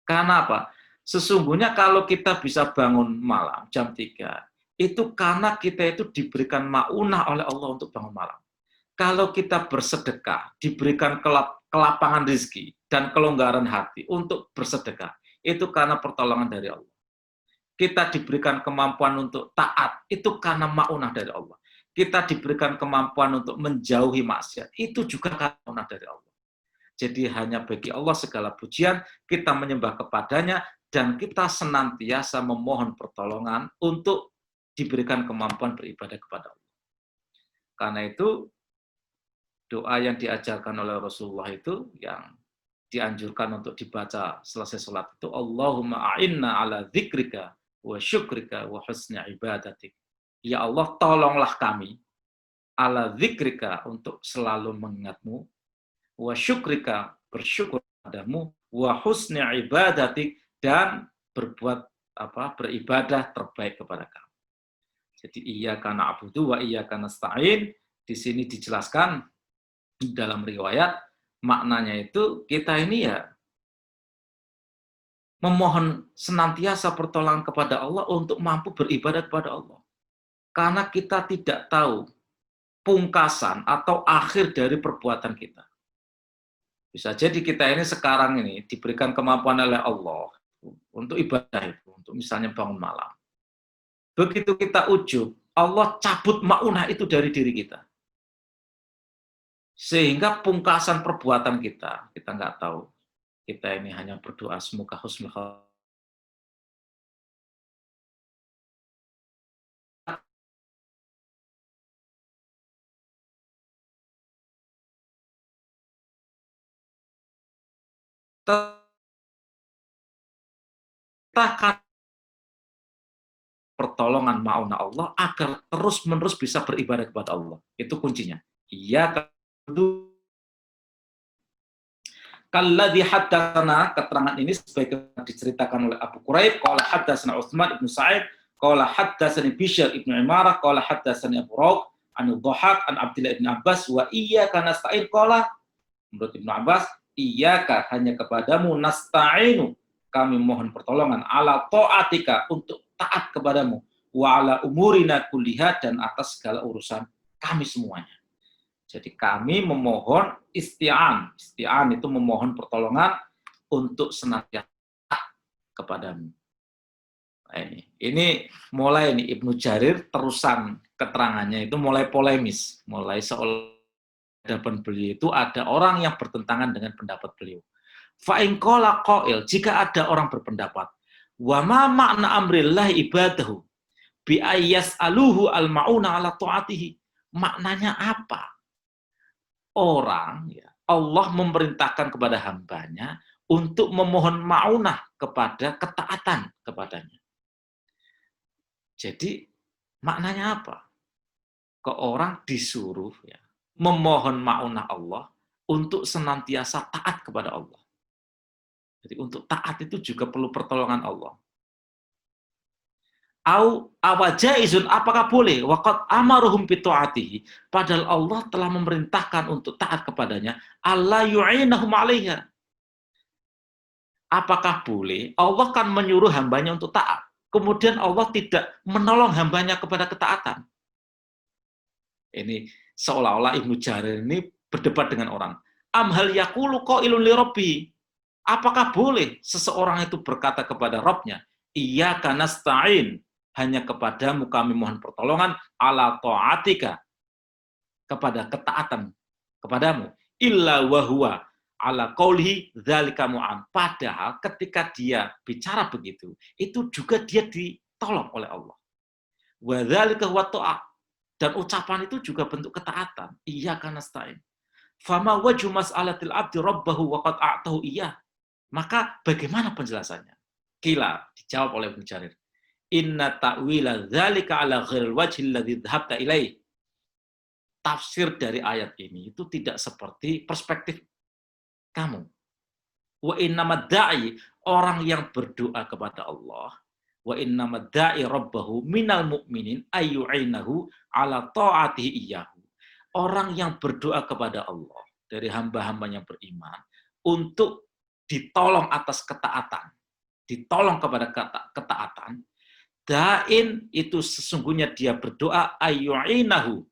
Karena apa? Sesungguhnya kalau kita bisa bangun malam jam 3, itu karena kita itu diberikan maunah oleh Allah untuk bangun malam. Kalau kita bersedekah, diberikan kelapangan rezeki dan kelonggaran hati untuk bersedekah, itu karena pertolongan dari Allah. Kita diberikan kemampuan untuk taat, itu karena maunah dari Allah. Kita diberikan kemampuan untuk menjauhi maksiat, itu juga karena maunah dari Allah. Jadi hanya bagi Allah segala pujian, kita menyembah kepadanya, dan kita senantiasa memohon pertolongan untuk diberikan kemampuan beribadah kepada Allah. Karena itu, doa yang diajarkan oleh Rasulullah itu, yang dianjurkan untuk dibaca selesai sholat itu, Allahumma a'inna ala dzikrika wa syukrika wa husni ibadatik. Ya Allah, tolonglah kami ala dzikrika, untuk selalu mengingatmu, wa syukrika, bersyukur padamu, wa husni ibadatik, dan beribadah terbaik kepada kamu. Jadi iyyaka na'budu wa iyyaka nasta'in, di sini dijelaskan dalam riwayat, maknanya itu kita ini ya memohon senantiasa pertolongan kepada Allah untuk mampu beribadah kepada Allah. Karena kita tidak tahu pungkasan atau akhir dari perbuatan kita. Bisa jadi kita ini sekarang ini diberikan kemampuan oleh Allah untuk ibadah itu, untuk misalnya bangun malam. Begitu kita ujub, Allah cabut maunah itu dari diri kita. Sehingga pungkasan perbuatan kita nggak tahu. Kita ini hanya berdoa semoga husnul khatimah. Kita pertolongan maunah Allah agar terus-menerus bisa beribadah kepada Allah. Itu kuncinya. Iya, kalladzi haddatsana, keterangan ini sebagaimana diceritakan oleh Abu Quraib, qala haddatsana Utsman ibnu Sa'id, qala haddatsani Bishr ibnu Imarah, qala haddatsani Abu Rauk an Dhahak an Abdullah ibn Abbas, wa iyyaka nasta'in, qala, menurut Ibnu Abbas, iyyaka, hanya kepadamu, nasta'inu, kami mohon pertolongan, ala ta'atika, untuk taat kepadamu, wa ala umurina kulliha, dan atas segala urusan kami semuanya. Jadi kami memohon isti'an. Isti'an itu memohon pertolongan untuk senantiasa kepadamu. Nah, ini mulai nih Ibnu Jarir terusan keterangannya itu mulai polemis, mulai seolah hadapan beliau itu ada orang yang bertentangan dengan pendapat beliau. Fa in qala qail, jika ada orang berpendapat, wa ma makna amrillah ibadahu bi ayyas'aluhu al-ma'una ala ta'atihi. Maknanya apa? Orang, ya, Allah memerintahkan kepada hambanya untuk memohon ma'unah kepada ketaatan kepadanya. Jadi maknanya apa? Ke orang disuruh ya, memohon ma'unah Allah untuk senantiasa taat kepada Allah. Jadi untuk taat itu juga perlu pertolongan Allah. Au awajaizun, apakah boleh? Waqad amaruhum bitaatihi, padahal Allah telah memerintahkan untuk taat kepadanya, alla yu'inahum 'alaiha. Apakah boleh? Allah kan menyuruh hambanya untuk taat. Kemudian Allah tidak menolong hambanya kepada ketaatan. Ini seolah-olah Ibnu Jarir ini berdebat dengan orang. Amhal yaqulu qailun li rabbi. Apakah boleh seseorang itu berkata kepada Rabbnya, iyyaka nasta'in, hanya kepadamu kami mohon pertolongan, ala ta'atika, kepada ketaatan kepadamu, illa wahwa ala qaulihi dzalika mu'an. Padahal ketika dia bicara begitu, itu juga dia ditolong oleh Allah. Wa dzalika huwa ta'ah, dan ucapan itu juga bentuk ketaatan. Iyyaka nasta'in. Fama wajhu mas'alatil abdi rabbahu wa qad a'tahu iyyah. Maka bagaimana penjelasannya? Kila, dijawab oleh Ibnu Jarir. Inna ta'wila dzalika ala ghairil wajhi alladzi dhahabta ilaih. Tafsir dari ayat ini itu tidak seperti perspektif kamu. Wa innamad da'i, orang yang berdoa kepada Allah, wa innamad da'i rabbahu minal mu'minin ayyu'inahu ala ta'atihi iyyahu. Orang yang berdoa kepada Allah dari hamba-hamba yang beriman untuk ditolong atas ketaatan, ditolong kepada ketaatan, da'in itu sesungguhnya dia berdoa ayyu'inahu,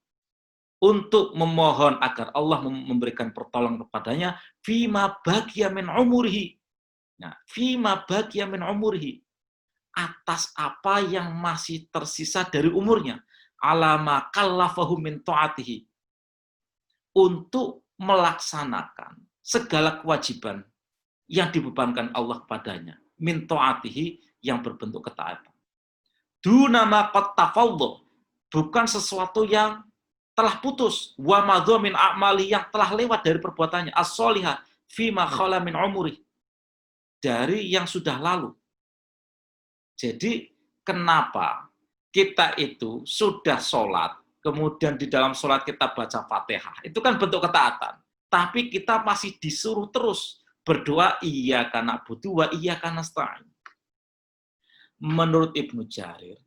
untuk memohon agar Allah memberikan pertolongan kepadanya fima baqiya min umurihi. Nah, fima baqiya min umurihi, atas apa yang masih tersisa dari umurnya, alama kallafahu min ta'atihi, untuk melaksanakan segala kewajiban yang dibebankan Allah kepadanya, min ta'atihi, yang berbentuk ketaatan. Duna ma qad tafawwadh, bukan sesuatu yang telah putus, wa madha min a'mali, yang telah lewat dari perbuatannya, as-sholihah fima khala min umuri, dari yang sudah lalu. Jadi kenapa kita itu sudah sholat, kemudian di dalam sholat kita baca Fatihah, itu kan bentuk ketaatan, tapi kita masih disuruh terus berdoa iyyaka na'budu wa iyyaka nasta'in. Menurut Ibnu Jarir,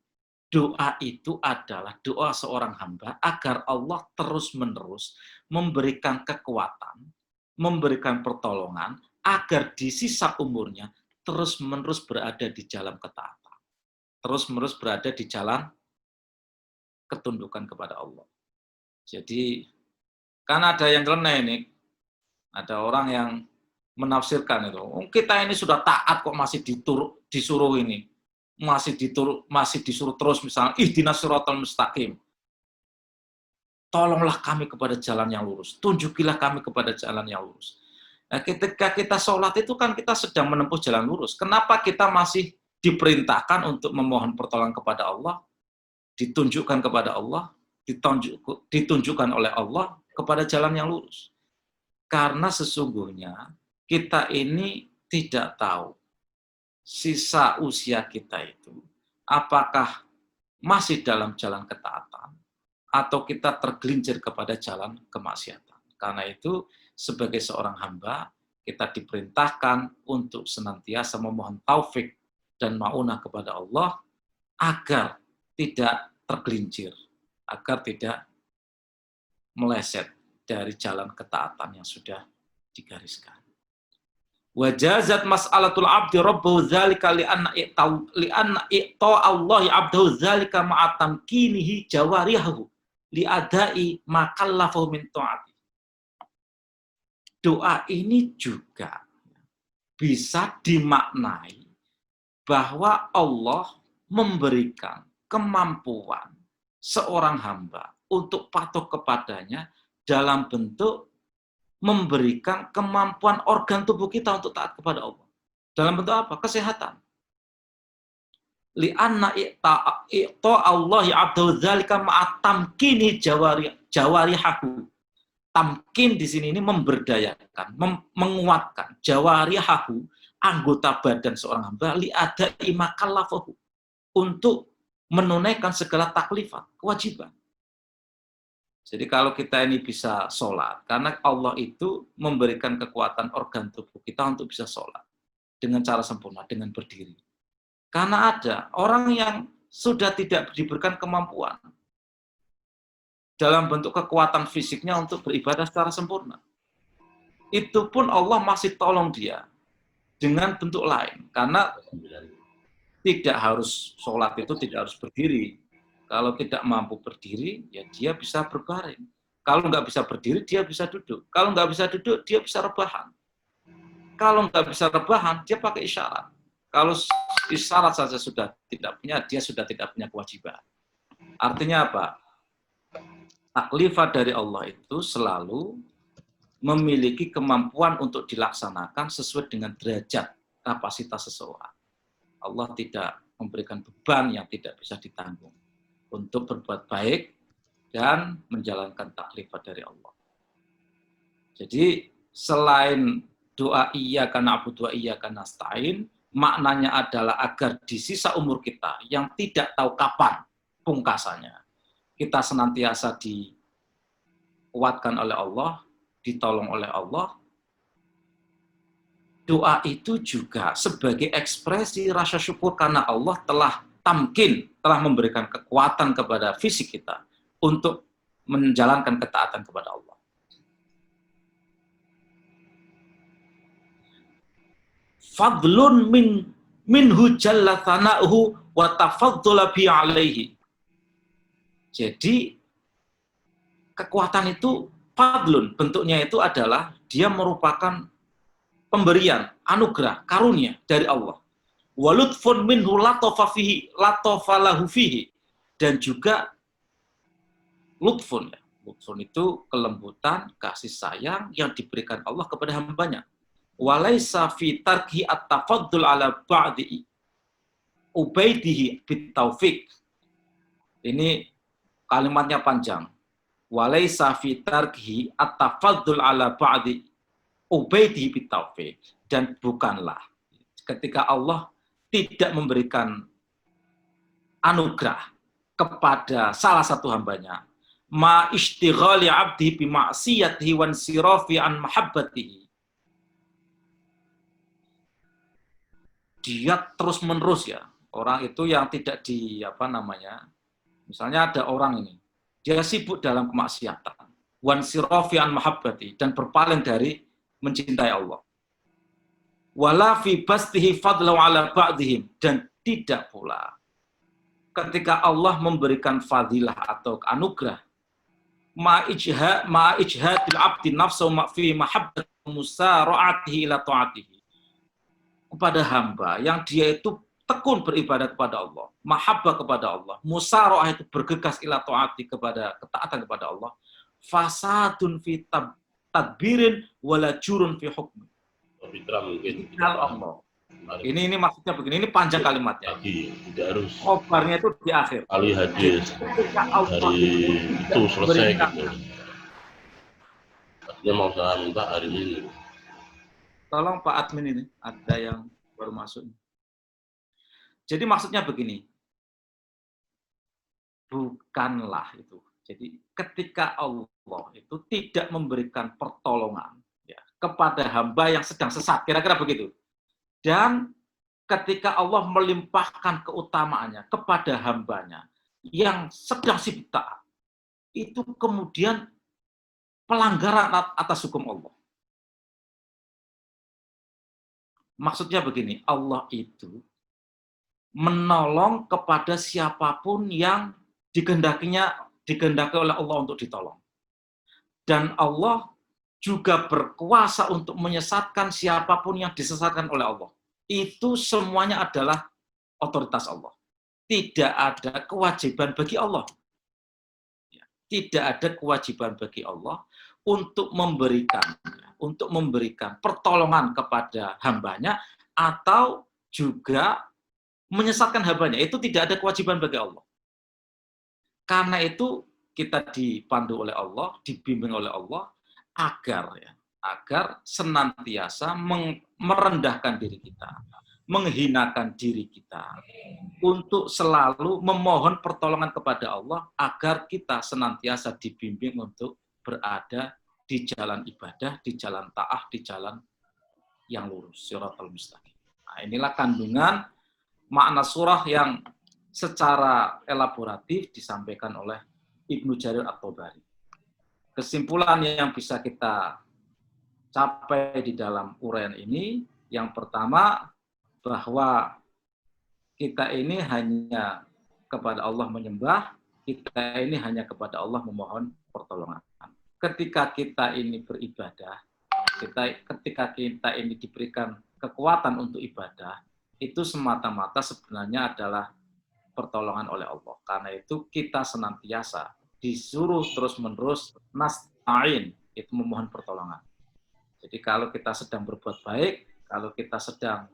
doa itu adalah doa seorang hamba agar Allah terus-menerus memberikan kekuatan, memberikan pertolongan, agar di sisa umurnya terus-menerus berada di jalan ketaatan, terus-menerus berada di jalan ketundukan kepada Allah. Jadi, kan ada yang nyeleneh ini, ada orang yang menafsirkan itu, kita ini sudah taat kok masih disuruh ini, masih disuruh terus, misalnya ihdinas siratal mustaqim, tolonglah kami kepada jalan yang lurus, tunjukilah kami kepada jalan yang lurus. Nah, ketika kita sholat itu kan kita sedang menempuh jalan lurus. Kenapa kita masih diperintahkan untuk memohon pertolongan kepada Allah, ditunjukkan kepada Allah, ditunjukkan oleh Allah kepada jalan yang lurus? Karena sesungguhnya kita ini tidak tahu sisa usia kita itu apakah masih dalam jalan ketaatan atau kita tergelincir kepada jalan kemaksiatan. Karena itu sebagai seorang hamba kita diperintahkan untuk senantiasa memohon taufik dan maunah kepada Allah agar tidak tergelincir, agar tidak meleset dari jalan ketaatan yang sudah digariskan. Wajazat mas'alatul abdi rabbahu dzalika li'anna i'ta Allah abdahu dzalika ma'atam kinihi jawarihahu li'adai ma kallafahu min ta'ati. Doa ini juga bisa dimaknai bahwa Allah memberikan kemampuan seorang hamba untuk patuh kepadanya dalam bentuk memberikan kemampuan organ tubuh kita untuk taat kepada Allah. Dalam bentuk apa? Kesehatan. Li'anna i'ta Allah abdahu dzalika ma'atamkini jawarihahu. Tamkin di sini ini memberdayakan, menguatkan jawarihahu, anggota badan seorang hamba, li'ada imakallafahu, untuk menunaikan segala taklifat, kewajiban. Jadi kalau kita ini bisa sholat, karena Allah itu memberikan kekuatan organ tubuh kita untuk bisa sholat dengan cara sempurna, dengan berdiri. Karena ada orang yang sudah tidak diberikan kemampuan dalam bentuk kekuatan fisiknya untuk beribadah secara sempurna. Itu pun Allah masih tolong dia dengan bentuk lain. Karena tidak harus sholat itu tidak harus berdiri. Kalau tidak mampu berdiri, ya dia bisa berbaring. Kalau nggak bisa berdiri, dia bisa duduk. Kalau nggak bisa duduk, dia bisa rebahan. Kalau nggak bisa rebahan, dia pakai isyarat. Kalau isyarat saja sudah tidak punya, dia sudah tidak punya kewajiban. Artinya apa? Taklifah dari Allah itu selalu memiliki kemampuan untuk dilaksanakan sesuai dengan derajat kapasitas seseorang. Allah tidak memberikan beban yang tidak bisa ditanggung untuk berbuat baik dan menjalankan taklifah dari Allah. Jadi selain doa iyyaka na'budu wa iyyaka nasta'in, maknanya adalah agar di sisa umur kita yang tidak tahu kapan pungkasannya, kita senantiasa dikuatkan oleh Allah, ditolong oleh Allah. Doa itu juga sebagai ekspresi rasa syukur karena Allah telah tamkin, telah memberikan kekuatan kepada fisik kita untuk menjalankan ketaatan kepada Allah. Fadlun minhu jalla thana'uhu wa tafaddala bi alaihi. Jadi kekuatan itu fadlun, bentuknya itu adalah dia merupakan pemberian, anugerah, karunia dari Allah. Wa lutfun minhu latafa fihi, latafa lahu fihi. Dan juga lutfun, ya. Lutfun itu kelembutan, kasih sayang yang diberikan Allah kepada hambanya. Walaisa fi tarki at-tafaddul ala ba'di ubaidihi bitaufiq. Ini kalimatnya panjang. Walaisa fi tarki at-tafaddul ala ba'di ubaidihi bitaufiq. Dan bukanlah ketika Allah tidak memberikan anugerah kepada salah satu hambanya, ma ishtighali abdi bi ma'siyatihi wan sirafi an mahabbatihi. Dia terus-menerus ya, orang itu yang tidak misalnya ada orang ini, dia sibuk dalam kemaksiatan, wan sirafi an mahabbati, dan berpaling dari mencintai Allah. Wala fi bastihi fadla ala ba'dihim, dan tidak pula ketika Allah memberikan fadilah atau anugerah ma ijhadil abdi nafsu ma fi mahabbat musara'atihi ila ta'atihi, kepada hamba yang dia itu tekun beribadah kepada Allah, mahabbah kepada Allah, musara'ah itu bergegas ila ta'ati, kepada ketaatan kepada Allah, fasadun fi tadbirin wala jurun fi hukmi. Allah. Ini maksudnya begini, ini panjang kalimatnya. Tidak harus. Khobarnya itu di akhir. Kali hadis hari itu selesai gitu. Dia mau saya minta hari ini. Tolong Pak Admin ini, ada yang baru masuk. Jadi maksudnya begini, bukanlah itu. Jadi ketika Allah itu tidak memberikan pertolongan ya, kepada hamba yang sedang sesat, kira-kira begitu. Dan ketika Allah melimpahkan keutamaannya kepada hambanya yang sedang sibuk taat, itu kemudian pelanggaran atas hukum Allah. Maksudnya begini, Allah itu menolong kepada siapapun yang dikehendaki oleh Allah untuk ditolong. Dan Allah juga berkuasa untuk menyesatkan siapapun yang disesatkan oleh Allah. Itu semuanya adalah otoritas Allah. Tidak ada kewajiban bagi Allah. Tidak ada kewajiban bagi Allah untuk memberikan pertolongan kepada hambanya atau juga menyesatkan hambanya. Itu tidak ada kewajiban bagi Allah. Karena itu kita dipandu oleh Allah, dibimbing oleh Allah agar senantiasa merendahkan diri kita, menghinakan diri kita, untuk selalu memohon pertolongan kepada Allah agar kita senantiasa dibimbing untuk berada di jalan ibadah, di jalan ta'ah, di jalan yang lurus, shiratal mustaqim. Nah, inilah kandungan makna surah yang secara elaboratif disampaikan oleh Ibnu Jarir At-Tabari. Kesimpulan yang bisa kita capai di dalam uraian ini, yang pertama bahwa kita ini hanya kepada Allah menyembah, kita ini hanya kepada Allah memohon pertolongan. Ketika kita ini beribadah, ketika kita ini diberikan kekuatan untuk ibadah, itu semata-mata sebenarnya adalah pertolongan oleh Allah. Karena itu kita senantiasa disuruh terus-menerus nasta'in, itu memohon pertolongan. Jadi kalau kita sedang berbuat baik, kalau kita sedang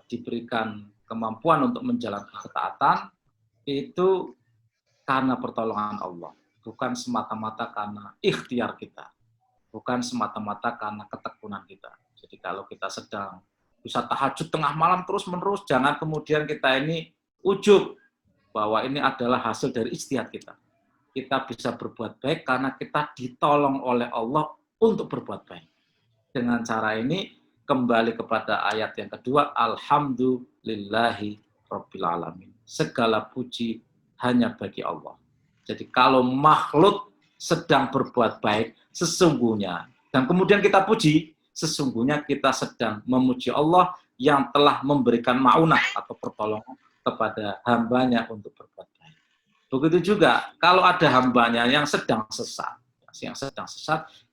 diberikan kemampuan untuk menjalankan ketaatan, itu karena pertolongan Allah, bukan semata-mata karena ikhtiar kita, bukan semata-mata karena ketekunan kita. Jadi kalau kita sedang bisa tahajud tengah malam terus-menerus, jangan kemudian kita ini ujub bahwa ini adalah hasil dari ijtihad kita. Kita bisa berbuat baik karena kita ditolong oleh Allah untuk berbuat baik. Dengan cara ini kembali kepada ayat yang kedua, alhamdulillahi rabbil alamin. Segala puji hanya bagi Allah. Jadi kalau makhluk sedang berbuat baik, sesungguhnya, dan kemudian kita puji, sesungguhnya kita sedang memuji Allah yang telah memberikan ma'unah atau pertolongan kepada hambanya untuk berbuat baik. Begitu juga kalau ada hambanya yang sedang sesat,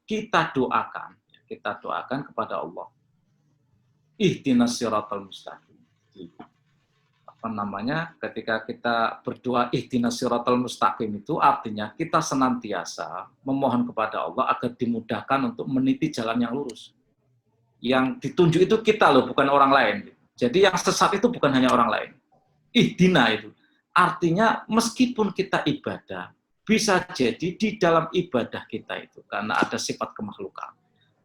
kita doakan kepada Allah. Ihdinas siratal mustaqim. Ketika kita berdoa ihdinas siratal mustaqim itu artinya kita senantiasa memohon kepada Allah agar dimudahkan untuk meniti jalan yang lurus. Yang ditunjuk itu kita loh, bukan orang lain. Jadi yang sesat itu bukan hanya orang lain. Ihdina itu artinya meskipun kita ibadah, bisa jadi di dalam ibadah kita itu karena ada sifat kemakhlukan,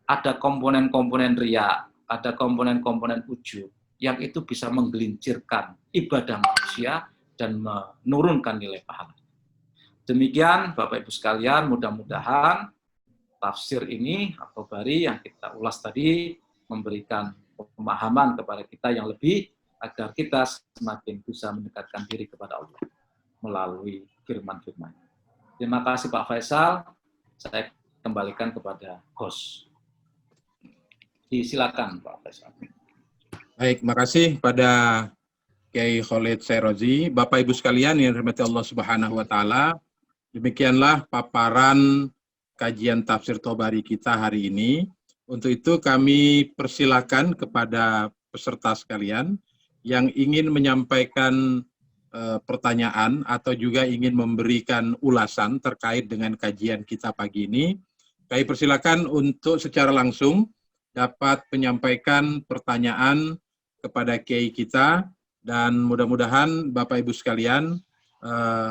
ada komponen-komponen riya, ada komponen-komponen ujub yang itu bisa menggelincirkan ibadah manusia dan menurunkan nilai pahala. Demikian Bapak Ibu sekalian, mudah-mudahan tafsir ini atau Bari yang kita ulas tadi memberikan pemahaman kepada kita yang lebih agar kita semakin bisa mendekatkan diri kepada Allah melalui firman-firman. Terima kasih Pak Faisal. Saya kembalikan kepada host. Silakan Pak Faisal. Baik, makasih pada Kiai Khalid Sairozi. Bapak Ibu sekalian yang dirahmati Allah Subhanahu wa taala, demikianlah paparan kajian tafsir Tabari kita hari ini. Untuk itu kami persilakan kepada peserta sekalian yang ingin menyampaikan pertanyaan atau juga ingin memberikan ulasan terkait dengan kajian kita pagi ini. Kami persilakan untuk secara langsung dapat menyampaikan pertanyaan kepada Kiai kita, dan mudah-mudahan Bapak Ibu sekalian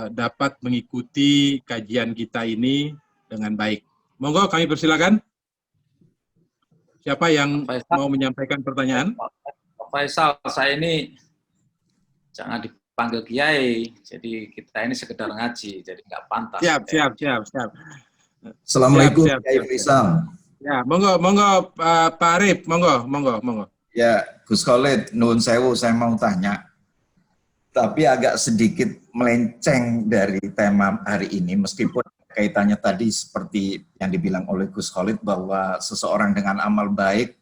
dapat mengikuti kajian kita ini dengan baik. Monggo kami persilakan. Siapa yang mau menyampaikan pertanyaan? Pak Faisal, saya ini jangan dipanggil Kiai, jadi kita ini sekedar ngaji, jadi nggak pantas. Siap. Assalamualaikum Kiai Faisal. Ya, monggo Pak Arif, monggo. Ya, Gus Khalid, nuwun sewu, saya mau tanya, tapi agak sedikit melenceng dari tema hari ini, meskipun kaitannya tadi seperti yang dibilang oleh Gus Khalid bahwa seseorang dengan amal baik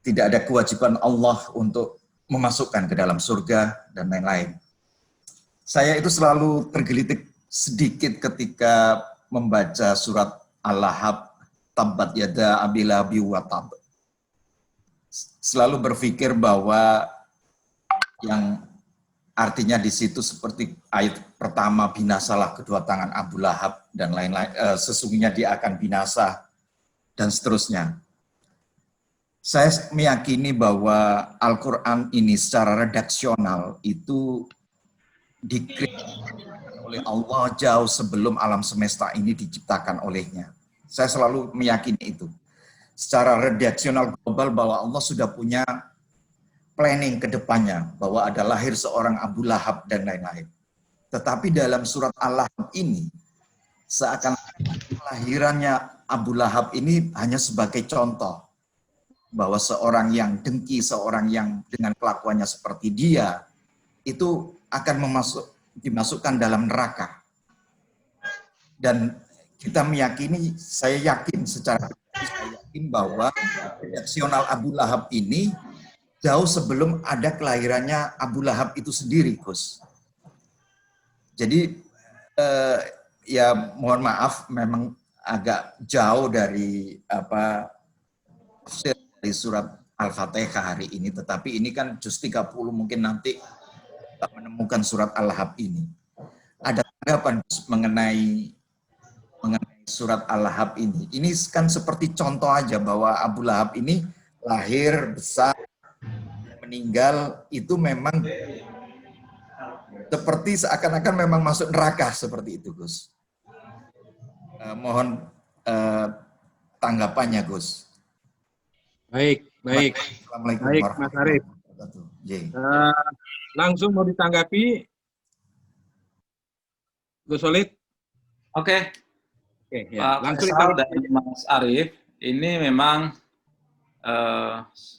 tidak ada kewajiban Allah untuk memasukkan ke dalam surga dan lain-lain. Saya itu selalu tergelitik sedikit ketika membaca surat Al-Lahab, Tabbat yada Abi Lahabi wa tab. Selalu berpikir bahwa yang artinya di situ seperti ayat pertama, binasalah kedua tangan Abu Lahab dan lain-lain, sesungguhnya dia akan binasa dan seterusnya. Saya meyakini bahwa Al-Quran ini secara redaksional itu dikreasi oleh Allah jauh sebelum alam semesta ini diciptakan olehnya. Saya selalu meyakini itu. Secara redaksional global bahwa Allah sudah punya planning ke depannya, bahwa ada lahir seorang Abu Lahab dan lain-lain. Tetapi dalam surat Al-Lahab ini, seakan kelahirannya Abu Lahab ini hanya sebagai contoh, bahwa seorang yang dengki, seorang yang dengan kelakuannya seperti dia, itu akan dimasukkan dalam neraka. Dan kita meyakini, saya yakin bahwa redaksional Abu Lahab ini jauh sebelum ada kelahirannya Abu Lahab itu sendiri, Gus. Jadi ya mohon maaf, memang agak jauh dari dari surat Al-Fatihah hari ini, tetapi ini kan juz 30, mungkin nanti kita menemukan surat Al-Lahab ini. Ada tanggapan mengenai surat Al-Lahab ini? Ini kan seperti contoh aja bahwa Abu Lahab ini lahir, besar, meninggal, itu memang seperti seakan-akan memang masuk neraka seperti itu, Gus. Mohon tanggapannya, Gus. Baik. Baik, Mas Arief. Langsung mau ditanggapi, Gus Solid? Oke. Ya. Langsung dari Mas Arief, ini memang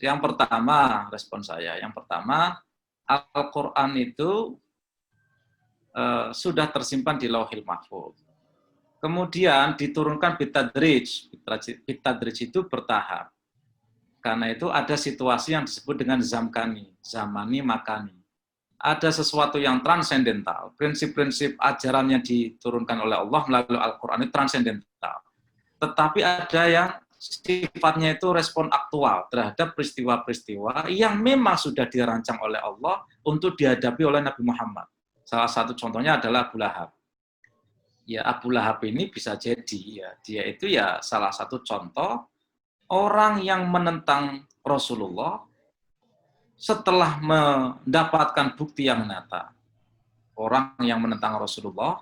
yang pertama, respon saya. Yang pertama, Al-Quran itu sudah tersimpan di Lauhil Mahfuz. Kemudian diturunkan bitadrij. Bitadrij itu bertahap. Karena itu ada situasi yang disebut dengan zamani, makani. Ada sesuatu yang transendental. Prinsip-prinsip ajaran yang diturunkan oleh Allah melalui Al-Quran itu transendental. Tetapi ada yang sifatnya itu respon aktual terhadap peristiwa-peristiwa yang memang sudah dirancang oleh Allah untuk dihadapi oleh Nabi Muhammad. Salah satu contohnya adalah Abu Lahab. Ya, Abu Lahab ini bisa jadi, ya, dia itu ya salah satu contoh orang yang menentang Rasulullah setelah mendapatkan bukti yang nyata. Orang yang menentang Rasulullah,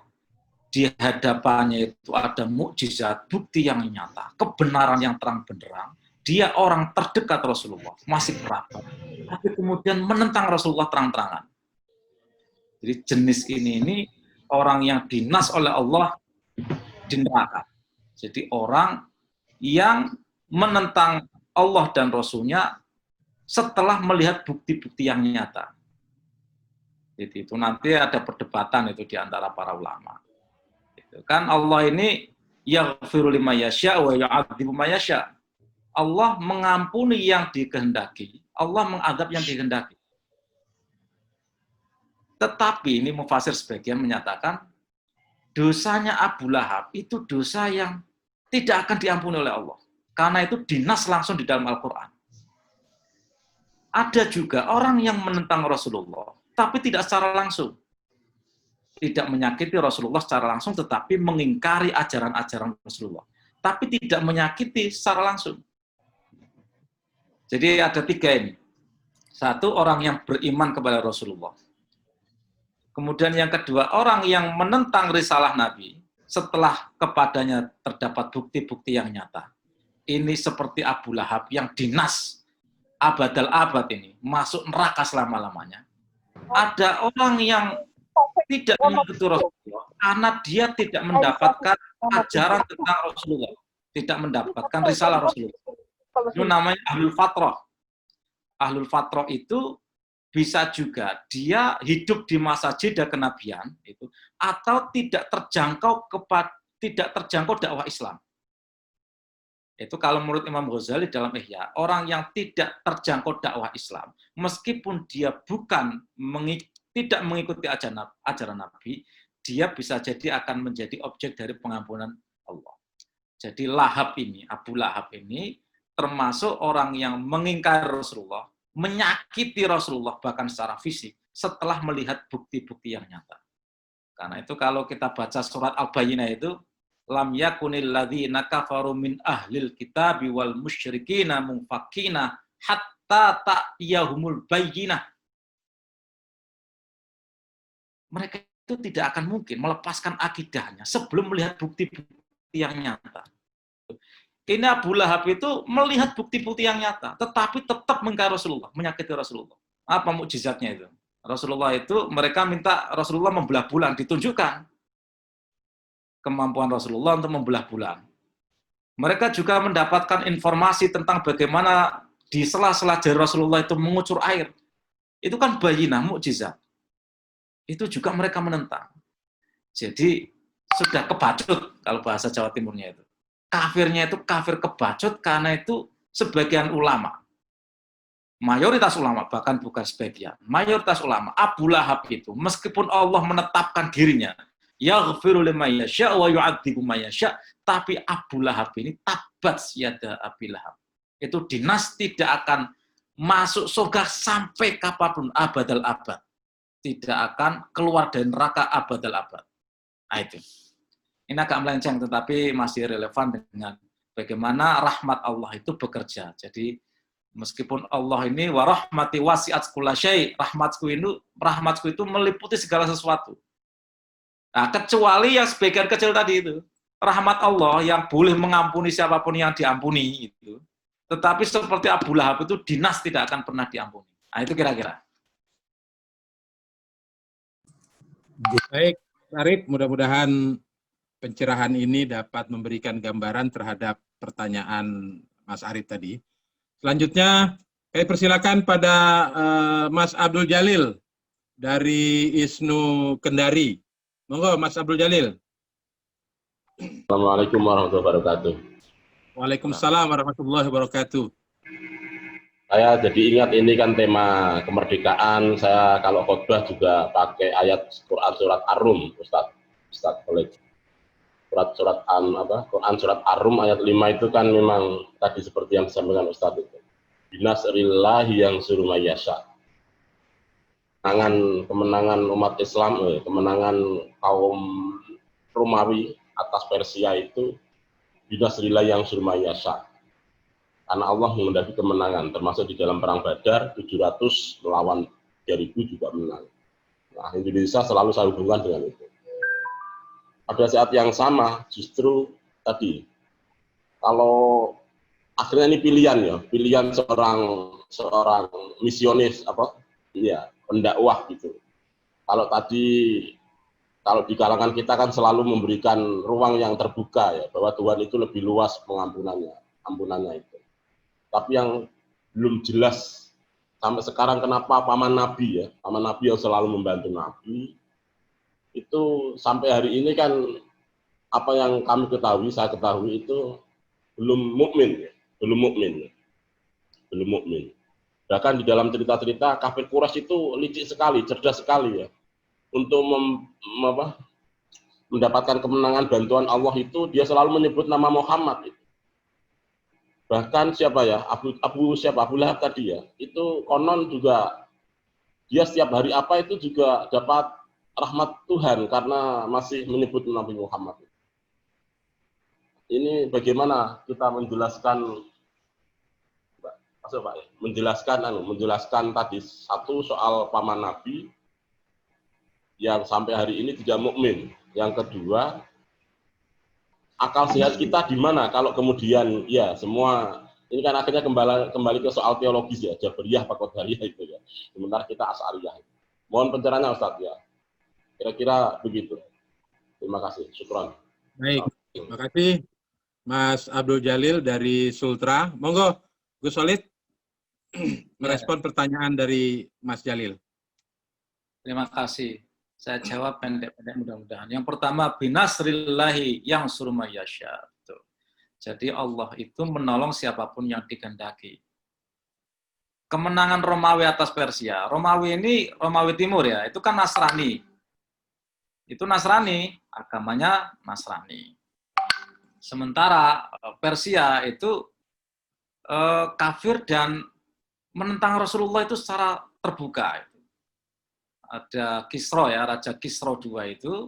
di hadapannya itu ada mukjizat, bukti yang nyata, kebenaran yang terang benderang. Dia orang terdekat Rasulullah, masih kerabat. Tapi kemudian menentang Rasulullah terang-terangan. Jadi jenis ini orang yang dinas oleh Allah di neraka. Jadi orang yang menentang Allah dan Rasul-Nya setelah melihat bukti-bukti yang nyata. Jadi itu nanti ada perdebatan itu di antara para ulama. Itu kan Allah ini yaghfiru liman yasha' wa yu'adzibu man yasha'. Allah mengampuni yang dikehendaki, Allah mengadab yang dikehendaki. Tetapi ini mufasir sebagian menyatakan dosanya Abu Lahab itu dosa yang tidak akan diampuni oleh Allah. Karena itu dinas langsung di dalam Al-Quran. Ada juga orang yang menentang Rasulullah, tapi tidak secara langsung. Tidak menyakiti Rasulullah secara langsung, tetapi mengingkari ajaran-ajaran Rasulullah. Tapi tidak menyakiti secara langsung. Jadi ada 3 ini. Satu, orang yang beriman kepada Rasulullah. Kemudian yang kedua, orang yang menentang risalah Nabi setelah kepadanya terdapat bukti-bukti yang nyata. Ini seperti Abu Lahab yang dinas abadal abad ini, masuk neraka selama-lamanya. Ada orang yang tidak mengikuti Rasulullah karena dia tidak mendapatkan ajaran tentang Rasulullah, tidak mendapatkan risalah Rasulullah. Itu namanya ahlul fatrah. Ahlul fatrah itu bisa juga dia hidup di masa jeda kenabian itu, atau tidak terjangkau dakwah Islam. Itu kalau menurut Imam Ghazali dalam Ihya, orang yang tidak terjangkau dakwah Islam, meskipun dia tidak mengikuti ajaran Nabi, dia bisa jadi akan menjadi objek dari pengampunan Allah. Jadi Abu Lahab ini termasuk orang yang mengingkari Rasulullah, menyakiti Rasulullah bahkan secara fisik setelah melihat bukti-bukti yang nyata. Karena itu kalau kita baca surat Al-Bayyinah itu, lam yakunil ladzina kafaru min ahlil kitabi wal musyrikina munfakina hatta ta'yahumul bayyinah. Mereka itu tidak akan mungkin melepaskan akidahnya sebelum melihat bukti-bukti yang nyata. Ini Abu Lahab itu melihat bukti-bukti yang nyata, tetapi tetap mengingkari Rasulullah, menyakiti Rasulullah. Apa mukjizatnya itu? Rasulullah itu, mereka minta Rasulullah membelah bulan, ditunjukkan kemampuan Rasulullah untuk membelah bulan. Mereka juga mendapatkan informasi tentang bagaimana di sela-sela jari Rasulullah itu mengucur air. Itu kan bayinah, mukjizat. itu juga mereka menentang. Jadi sudah kebacut kalau bahasa Jawa Timurnya itu. Kafirnya itu kafir kebacut karena itu sebagian ulama, mayoritas ulama, bahkan bukan sebagian, mayoritas ulama, Abu Lahab itu, meskipun Allah menetapkan dirinya, yaghfiru liman yasha' wa yu'adzibu man yasha', tapi Abu Lahab ini tabat yada Abi Lahab. Itu dinas tidak akan masuk surga sampai kapanpun, abadal abad. Tidak akan keluar dari neraka abadal abad. Nah itu. Ini agak melenceng, tetapi masih relevan dengan bagaimana rahmat Allah itu bekerja. Jadi meskipun Allah ini warahmati wasi'at kulla syai', rahmatku itu meliputi segala sesuatu. Nah, kecuali yang sebagian kecil tadi itu, rahmat Allah yang boleh mengampuni siapapun yang diampuni itu. Tetapi seperti Abu Lahab itu dinas tidak akan pernah diampuni. Nah, itu kira-kira. Baik, Arif, mudah-mudahan pencerahan ini dapat memberikan gambaran terhadap pertanyaan Mas Arif tadi. Selanjutnya, saya persilakan pada Mas Abdul Jalil dari ISNU Kendari. Monggo, Mas Abdul Jalil. Assalamualaikum warahmatullahi wabarakatuh. Waalaikumsalam warahmatullahi wabarakatuh. Saya jadi ingat ini kan tema kemerdekaan. Saya kalau khotbah juga pakai ayat Quran surat Ar-Rum, Ustaz Khalid. Quran surat Ar-Rum ayat 5 itu kan memang tadi seperti yang disampaikan Ustaz itu. Binasrillahi yang suruh mayasya. Kemenangan umat Islam, kemenangan kaum Romawi atas Persia itu binasrillahi yang suruh mayasya. Karena Allah mengendaki kemenangan, termasuk di dalam perang Badar 700 melawan 3000 juga menang. Nah, Indonesia selalu saya hubungkan dengan itu. Pada saat yang sama, justru tadi, kalau akhirnya ini pilihan seorang misionis pendakwah gitu. Kalau di kalangan kita kan selalu memberikan ruang yang terbuka ya, bahwa Tuhan itu lebih luas ampunannya itu. Tapi yang belum jelas sampai sekarang kenapa paman Nabi yang selalu membantu Nabi, itu sampai hari ini kan apa yang saya ketahui itu belum mukmin. Bahkan di dalam cerita-cerita kafir Quraisy itu licik sekali, cerdas sekali ya. Untuk mendapatkan kemenangan bantuan Allah itu dia selalu menyebut nama Muhammad. Bahkan Abu Lahab tadi ya, itu konon juga dia setiap hari apa itu juga dapat rahmat Tuhan karena masih menyebut Nabi Muhammad. Ini bagaimana kita menjelaskan tadi satu soal paman Nabi yang sampai hari ini tidak mukmin. Yang kedua, akal sehat kita di mana kalau kemudian ya semua ini kan akhirnya kembali ke soal teologis ya, Jabariyah apa Qadariyah itu ya. Sementara kita Asy'ariyah. Mohon pencerahannya Ustaz ya. Kira-kira begitu. Terima kasih. Syukran. Baik, terima kasih Mas Abdul Jalil dari Sultra. Monggo, Gus Solid merespon pertanyaan dari Mas Jalil. Terima kasih. Saya jawab pendek-pendek mudah-mudahan. Yang pertama, binasrillahi yang suruh mayasya. Jadi Allah itu menolong siapapun yang dikehendaki. Kemenangan Romawi atas Persia. Romawi ini, Romawi Timur ya, itu kan Nasrani. Itu Nasrani, agamanya Nasrani. Sementara Persia itu kafir dan menentang Rasulullah itu secara terbuka. Ada Kisra ya, Raja Kisra II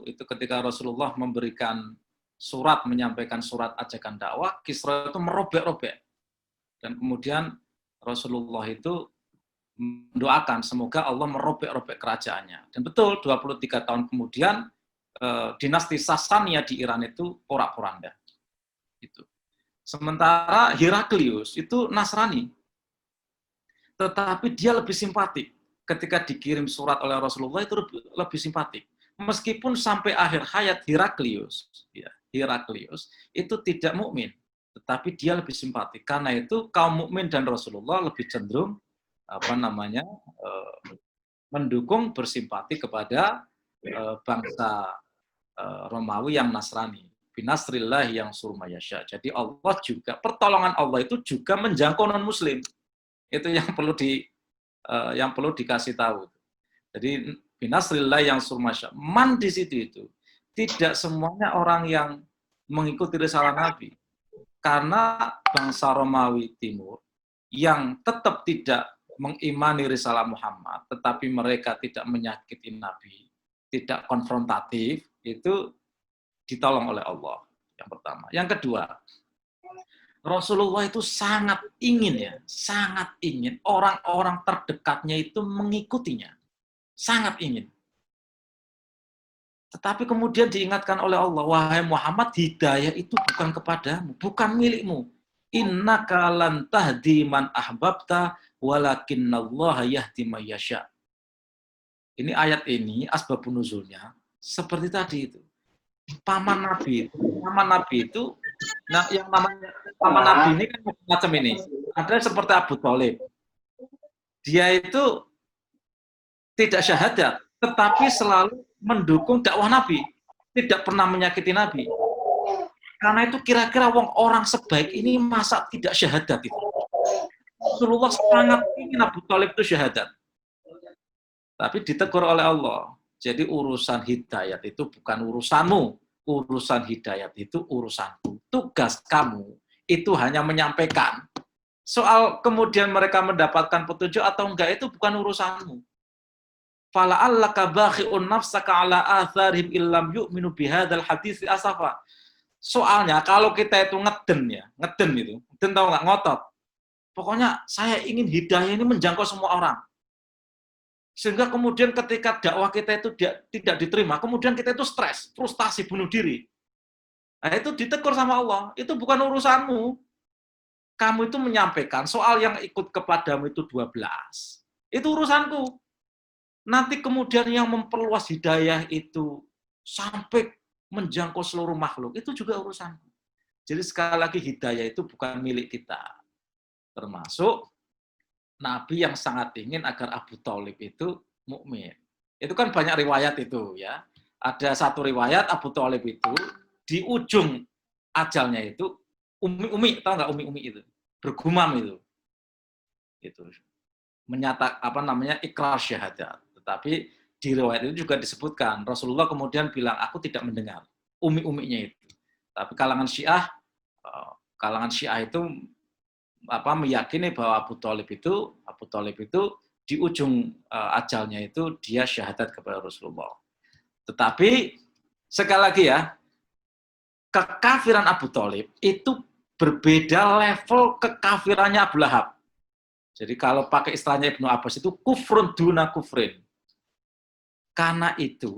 itu ketika Rasulullah memberikan surat, menyampaikan surat ajakan dakwah, Kisra itu merobek-robek. Dan kemudian Rasulullah itu mendoakan semoga Allah merobek-robek kerajaannya. Dan betul 23 tahun kemudian dinasti Sasania di Iran itu porak-poranda. Itu. Sementara Heraklius itu Nasrani. Tetapi dia lebih simpatik. Ketika dikirim surat oleh Rasulullah itu lebih simpatik. Meskipun sampai akhir hayat Heraklius itu tidak mukmin, tetapi dia lebih simpatik. Karena itu kaum mukmin dan Rasulullah lebih cenderung mendukung bersimpati kepada bangsa Romawi yang Nasrani. Binasrillah yang surmayasya. Jadi Allah juga, pertolongan Allah itu juga menjangkau non-muslim. Itu yang perlu dikasih tahu. Jadi binasrillah yang surmayasya. Man di situ itu tidak semuanya orang yang mengikuti risalah Nabi. Karena bangsa Romawi Timur yang tetap tidak mengimani risalah Muhammad, tetapi mereka tidak menyakiti Nabi, tidak konfrontatif, itu ditolong oleh Allah. Yang pertama. Yang kedua, Rasulullah itu sangat ingin orang-orang terdekatnya itu mengikutinya. Sangat ingin. Tetapi kemudian diingatkan oleh Allah, wahai Muhammad, hidayah itu bukan kepadamu, bukan milikmu. Innaka lan tahdi man ahbabta walakinnallaha yahdi may yasha. Ini ayat ini asbabun nuzulnya seperti tadi itu. Paman Nabi itu nah yang namanya paman Nabi ini kan macam ini. Ada seperti Abu Thalib. Dia itu tidak syahadat, tetapi selalu mendukung dakwah Nabi, tidak pernah menyakiti Nabi. Karena itu kira-kira orang sebaik ini masa tidak syahadat itu. Rasulullah sangat ingin Abu Thalib itu syahadat. Tapi ditegur oleh Allah. Jadi urusan hidayat itu bukan urusanmu. Urusan hidayat itu urusanku. Tugas kamu itu hanya menyampaikan. Soal kemudian mereka mendapatkan petunjuk atau enggak itu bukan urusanmu. Fala'allaka bakhi'un nafsaka ala atharihim illam yu'minu bihadzal hadits asafa. Soalnya kalau kita itu ngeden tahu nggak, ngotot. Pokoknya saya ingin hidayah ini menjangkau semua orang. Sehingga kemudian ketika dakwah kita itu tidak diterima, kemudian kita itu stres, frustasi, bunuh diri. Nah itu ditegur sama Allah, itu bukan urusanmu. Kamu itu menyampaikan soal yang ikut kepadamu itu 12. Itu urusanku. Nanti kemudian yang memperluas hidayah itu sampai menjangkau seluruh makhluk, itu juga urusanku. Jadi sekali lagi hidayah itu bukan milik kita. Termasuk Nabi yang sangat ingin agar Abu Thalib itu mukmin. Itu kan banyak riwayat itu ya. Ada satu riwayat Abu Thalib itu di ujung ajalnya itu umi-umi, tahu nggak umi-umi itu? Bergumam itu. Itu ikrar syahadat. Tetapi di riwayat itu juga disebutkan, Rasulullah kemudian bilang, aku tidak mendengar umi-uminya itu. Tapi kalangan Syiah itu meyakini bahwa Abu Thalib itu di ujung ajalnya itu dia syahadat kepada Rasulullah. Tetapi sekali lagi ya, kekafiran Abu Thalib itu berbeda level kekafirannya Abu Lahab. Jadi kalau pakai istilahnya Ibnu Abbas itu kufrun duna kufrin. Karena itu,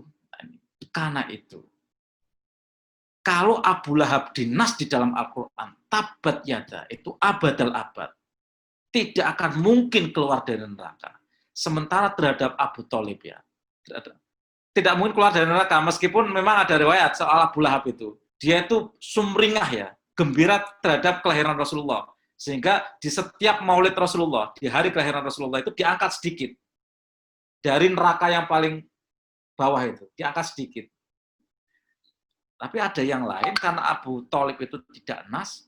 kalau Abu Lahab dinas di dalam Al-Quran, tabat yada, itu abadal abad, tidak akan mungkin keluar dari neraka. Sementara terhadap Abu Thalib ya, tidak mungkin keluar dari neraka, meskipun memang ada riwayat soal Abu Lahab itu. Dia itu sumringah ya, gembira terhadap kelahiran Rasulullah. Sehingga di setiap maulid Rasulullah, di hari kelahiran Rasulullah itu diangkat sedikit. Dari neraka yang paling bawah itu, diangkat sedikit. Tapi ada yang lain, karena Abu Thalib itu tidak nas,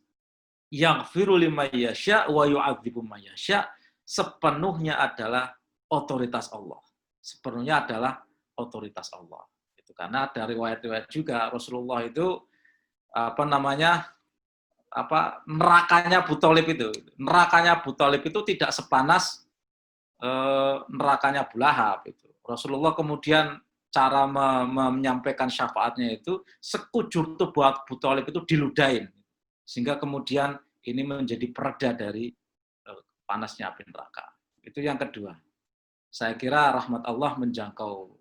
yaghfiru liman yasha wa yu'adzibu man yasha, sepenuhnya adalah otoritas Allah. Sepenuhnya adalah otoritas Allah. Itu karena ada riwayat-riwayat juga Rasulullah itu nerakanya Abu Thalib itu. Nerakanya Abu Thalib itu tidak sepanas nerakanya Abu Lahab itu. Rasulullah kemudian cara menyampaikan syafaatnya itu sekujur tubuh Abu Thalib itu diludahin. Sehingga kemudian ini menjadi pereda dari panasnya api neraka. Itu yang kedua. Saya kira rahmat Allah menjangkau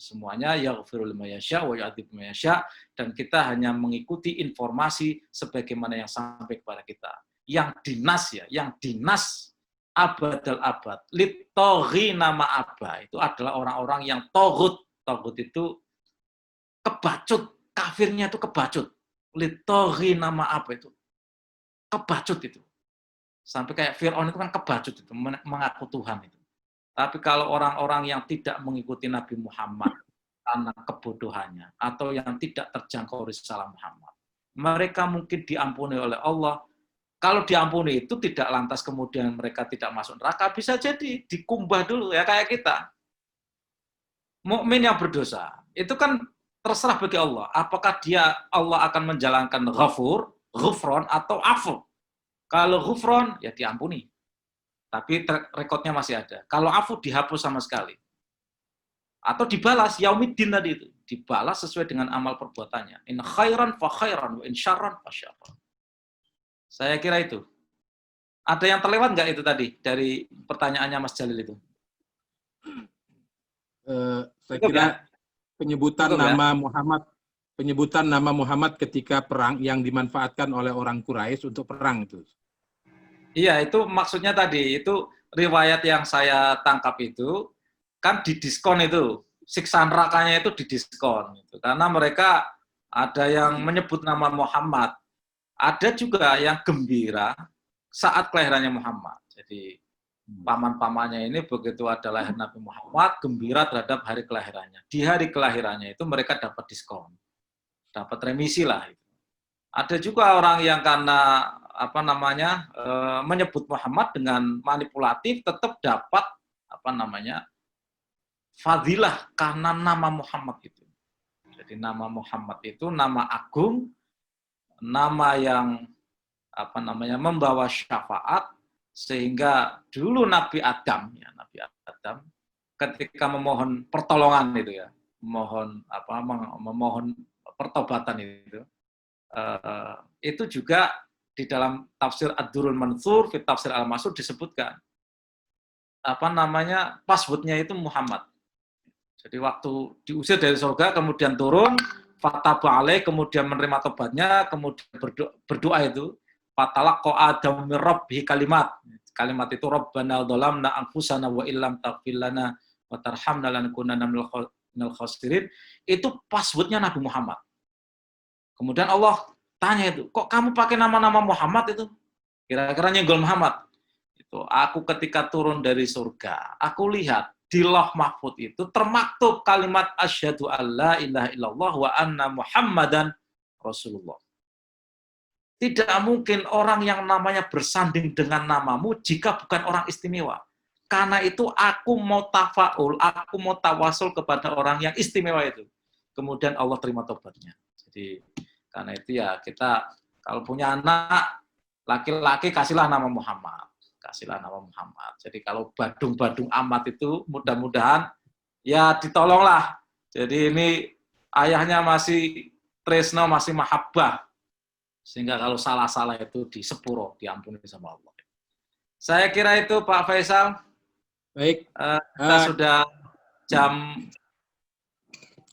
semuanya, yaghfirul liman yasha wa yu'adzibu man yasha, dan kita hanya mengikuti informasi sebagaimana yang sampai kepada kita. Yang dinas abadal abad, litoghi nama abah, itu adalah orang-orang yang togut itu kebacut, kafirnya itu kebacut, litoghi nama abah itu kebacut itu, sampai kayak Fir'aun itu kan kebacut itu, mengaku Tuhan itu. Tapi kalau orang-orang yang tidak mengikuti Nabi Muhammad karena kebodohannya, atau yang tidak terjangkau risalah Muhammad, mereka mungkin diampuni oleh Allah. Kalau diampuni itu tidak lantas kemudian mereka tidak masuk neraka, bisa jadi dikumbah dulu ya kayak kita. Mukmin yang berdosa, itu kan terserah bagi Allah. Apakah Allah akan menjalankan ghufron atau afu. Kalau ghufron ya diampuni. Tapi rekodnya masih ada. Kalau afu dihapus sama sekali. Atau dibalas, yaumiddin tadi itu. Dibalas sesuai dengan amal perbuatannya. In khairan fa khairan, wa in syarran fa syarran. Saya kira itu. Ada yang terlewat nggak itu tadi dari pertanyaannya Mas Jalil itu? Saya kira penyebutan Cukup, nama Muhammad ketika perang yang dimanfaatkan oleh orang Quraisy untuk perang itu. Iya, itu maksudnya tadi, itu riwayat yang saya tangkap itu, kan didiskon itu, siksaan nerakanya itu didiskon. Gitu. Karena mereka ada yang menyebut nama Muhammad, ada juga yang gembira saat kelahirannya Muhammad. Jadi paman-pamannya ini begitu ada lahir Nabi Muhammad, gembira terhadap hari kelahirannya. Di hari kelahirannya itu mereka dapat diskon, dapat remisi lah. Ada juga orang yang karena menyebut Muhammad dengan manipulatif tetap dapat fadilah karena nama Muhammad itu. Jadi nama Muhammad itu nama agung, nama yang membawa syafaat, sehingga dulu Nabi Adam ketika memohon pertolongan itu ya, memohon pertobatan itu juga di dalam tafsir Ad-Durrul Mansur, fi tafsir Al-Mas'ud disebutkan passwordnya itu Muhammad. Jadi waktu diusir dari surga kemudian turun fataba alaih, kemudian menerima tobatnya, kemudian berdoa itu fatalaqa Adam min rabbih kalimat itu rabbana dhalamna anfusana wa illam taghfir lana wa tarhamna lanakunanna minal khasirin. Itu passwordnya Nabi Muhammad. Kemudian Allah tanya itu, kok kamu pakai nama-nama Muhammad itu? Kira-kira nyenggol Muhammad. Itu aku ketika turun dari surga, aku lihat di Lauh Mahfuz itu termaktub kalimat asyhadu alla ilaha illallah wa anna Muhammadan Rasulullah. Tidak mungkin orang yang namanya bersanding dengan namamu jika bukan orang istimewa. Karena itu aku mau tafaul, aku mau tawasul kepada orang yang istimewa itu. Kemudian Allah terima tobatnya. Jadi karena itu ya kita kalau punya anak laki-laki kasihlah nama Muhammad. Kasihlah nama Muhammad. Jadi kalau badung-badung amat itu mudah-mudahan ya ditolonglah. Jadi ini ayahnya masih tresno, masih mahabbah. Sehingga kalau salah-salah itu disepuro, diampuni sama Allah. Saya kira itu Pak Faisal. Baik. Kita sudah jam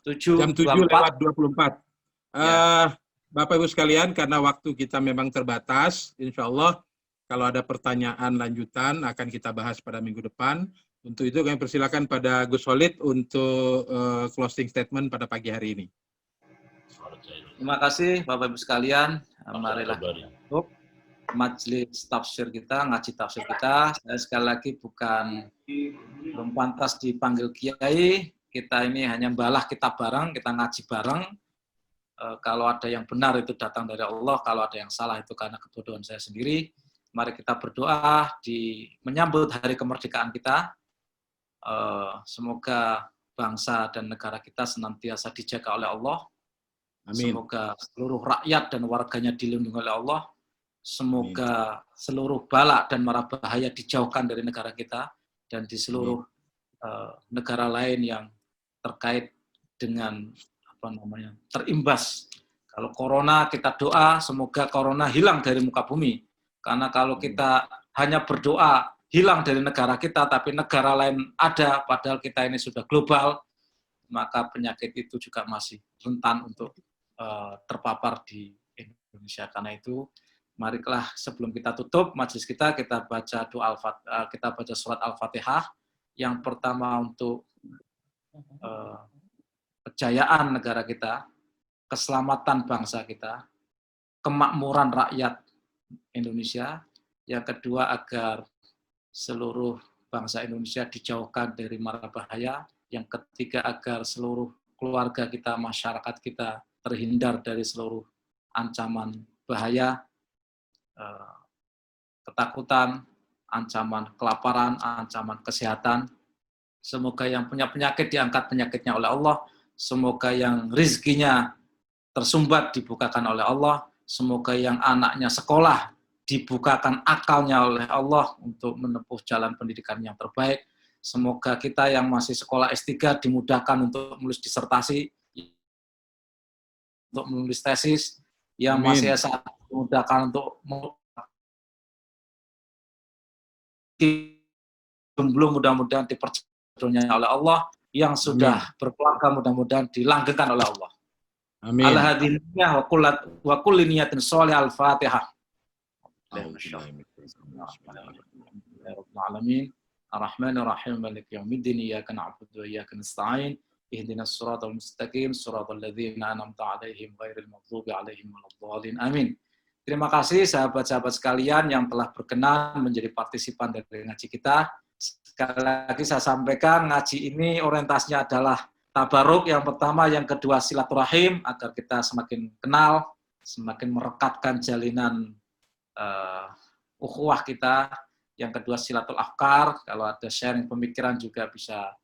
7 lewat 24. Ya. Bapak Ibu sekalian, karena waktu kita memang terbatas, insya Allah kalau ada pertanyaan lanjutan akan kita bahas pada minggu depan. Untuk itu kami persilakan pada Gus Khalid untuk closing statement pada pagi hari ini. Terima kasih Bapak Ibu sekalian. Marilah untuk majelis tafsir kita, ngaji tafsir kita. Saya sekali lagi belum pantas dipanggil kiai. Kita ini hanya balah kita bareng, kita ngaji bareng. Kalau ada yang benar itu datang dari Allah, kalau ada yang salah itu karena kebodohan saya sendiri. Mari kita berdoa menyambut hari kemerdekaan kita. Semoga bangsa dan negara kita senantiasa dijaga oleh Allah. Amin. Semoga seluruh rakyat dan warganya dilindungi oleh Allah. Semoga seluruh bala dan mara bahaya dijauhkan dari negara kita dan di seluruh negara lain yang terkait dengan terimbas. Kalau corona kita doa semoga corona hilang dari muka bumi. Karena kalau kita hanya berdoa hilang dari negara kita tapi negara lain ada padahal kita ini sudah global, maka penyakit itu juga masih rentan untuk terpapar di Indonesia. Karena itu marilah sebelum kita tutup majelis kita baca kita baca surat Al-Fatihah. Yang pertama untuk kejayaan negara kita, keselamatan bangsa kita, kemakmuran rakyat Indonesia. Yang kedua agar seluruh bangsa Indonesia dijauhkan dari mara bahaya. Yang ketiga, agar seluruh keluarga kita, masyarakat kita terhindar dari seluruh ancaman bahaya, ketakutan, ancaman kelaparan, ancaman kesehatan. Semoga yang punya penyakit diangkat penyakitnya oleh Allah. Semoga yang rizkinya tersumbat dibukakan oleh Allah. Semoga yang anaknya sekolah dibukakan akalnya oleh Allah untuk menempuh jalan pendidikan yang terbaik. Semoga kita yang masih sekolah S3 dimudahkan untuk menulis disertasi, untuk menulis tesis. Yang Amin. masih S1 dimudahkan untuk belum mudah-mudahan diperjodohnya oleh Allah, yang sudah berkeluarga mudah-mudahan dilanggengkan oleh Allah. Amin. Ala hadiniyah wa kulli niyatin sholih al-Fatihah. Bismillahirrahmanirrahim. Ar-Rahmanir-Rahim. Maliki yaumiddin. Iyyaka na'budu wa iyyaka nasta'in. Ihdinas siratal mustaqim. Siratal ladzina an'amta 'alaihim ghairil maghdubi 'alaihim waladdallin. Amin. Terima kasih sahabat-sahabat sekalian yang telah berkenan menjadi partisipan dari ngaji kita. Sekali lagi saya sampaikan, ngaji ini orientasinya adalah tabaruk yang pertama, yang kedua silaturahim, agar kita semakin kenal, semakin merekatkan jalinan ukhuwah kita. Yang kedua silatul afkar, kalau ada sharing pemikiran juga bisa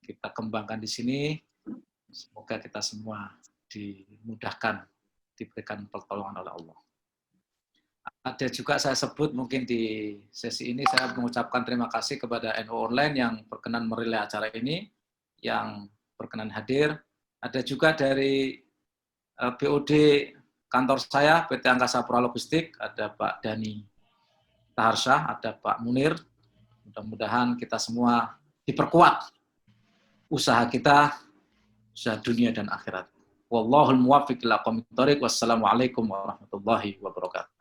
kita kembangkan di sini. Semoga kita semua dimudahkan, diberikan pertolongan oleh Allah. Ada juga saya sebut mungkin di sesi ini saya mengucapkan terima kasih kepada NU Online yang berkenan merilai acara ini, yang berkenan hadir. Ada juga dari BOD kantor saya, PT Angkasa Pura Logistik, ada Pak Dani Taharsyah, ada Pak Munir. Mudah-mudahan kita semua diperkuat usaha kita, usaha dunia dan akhirat. Wallahul muwaffiq ila aqwamit thoriq. Wassalamualaikum warahmatullahi wabarakatuh.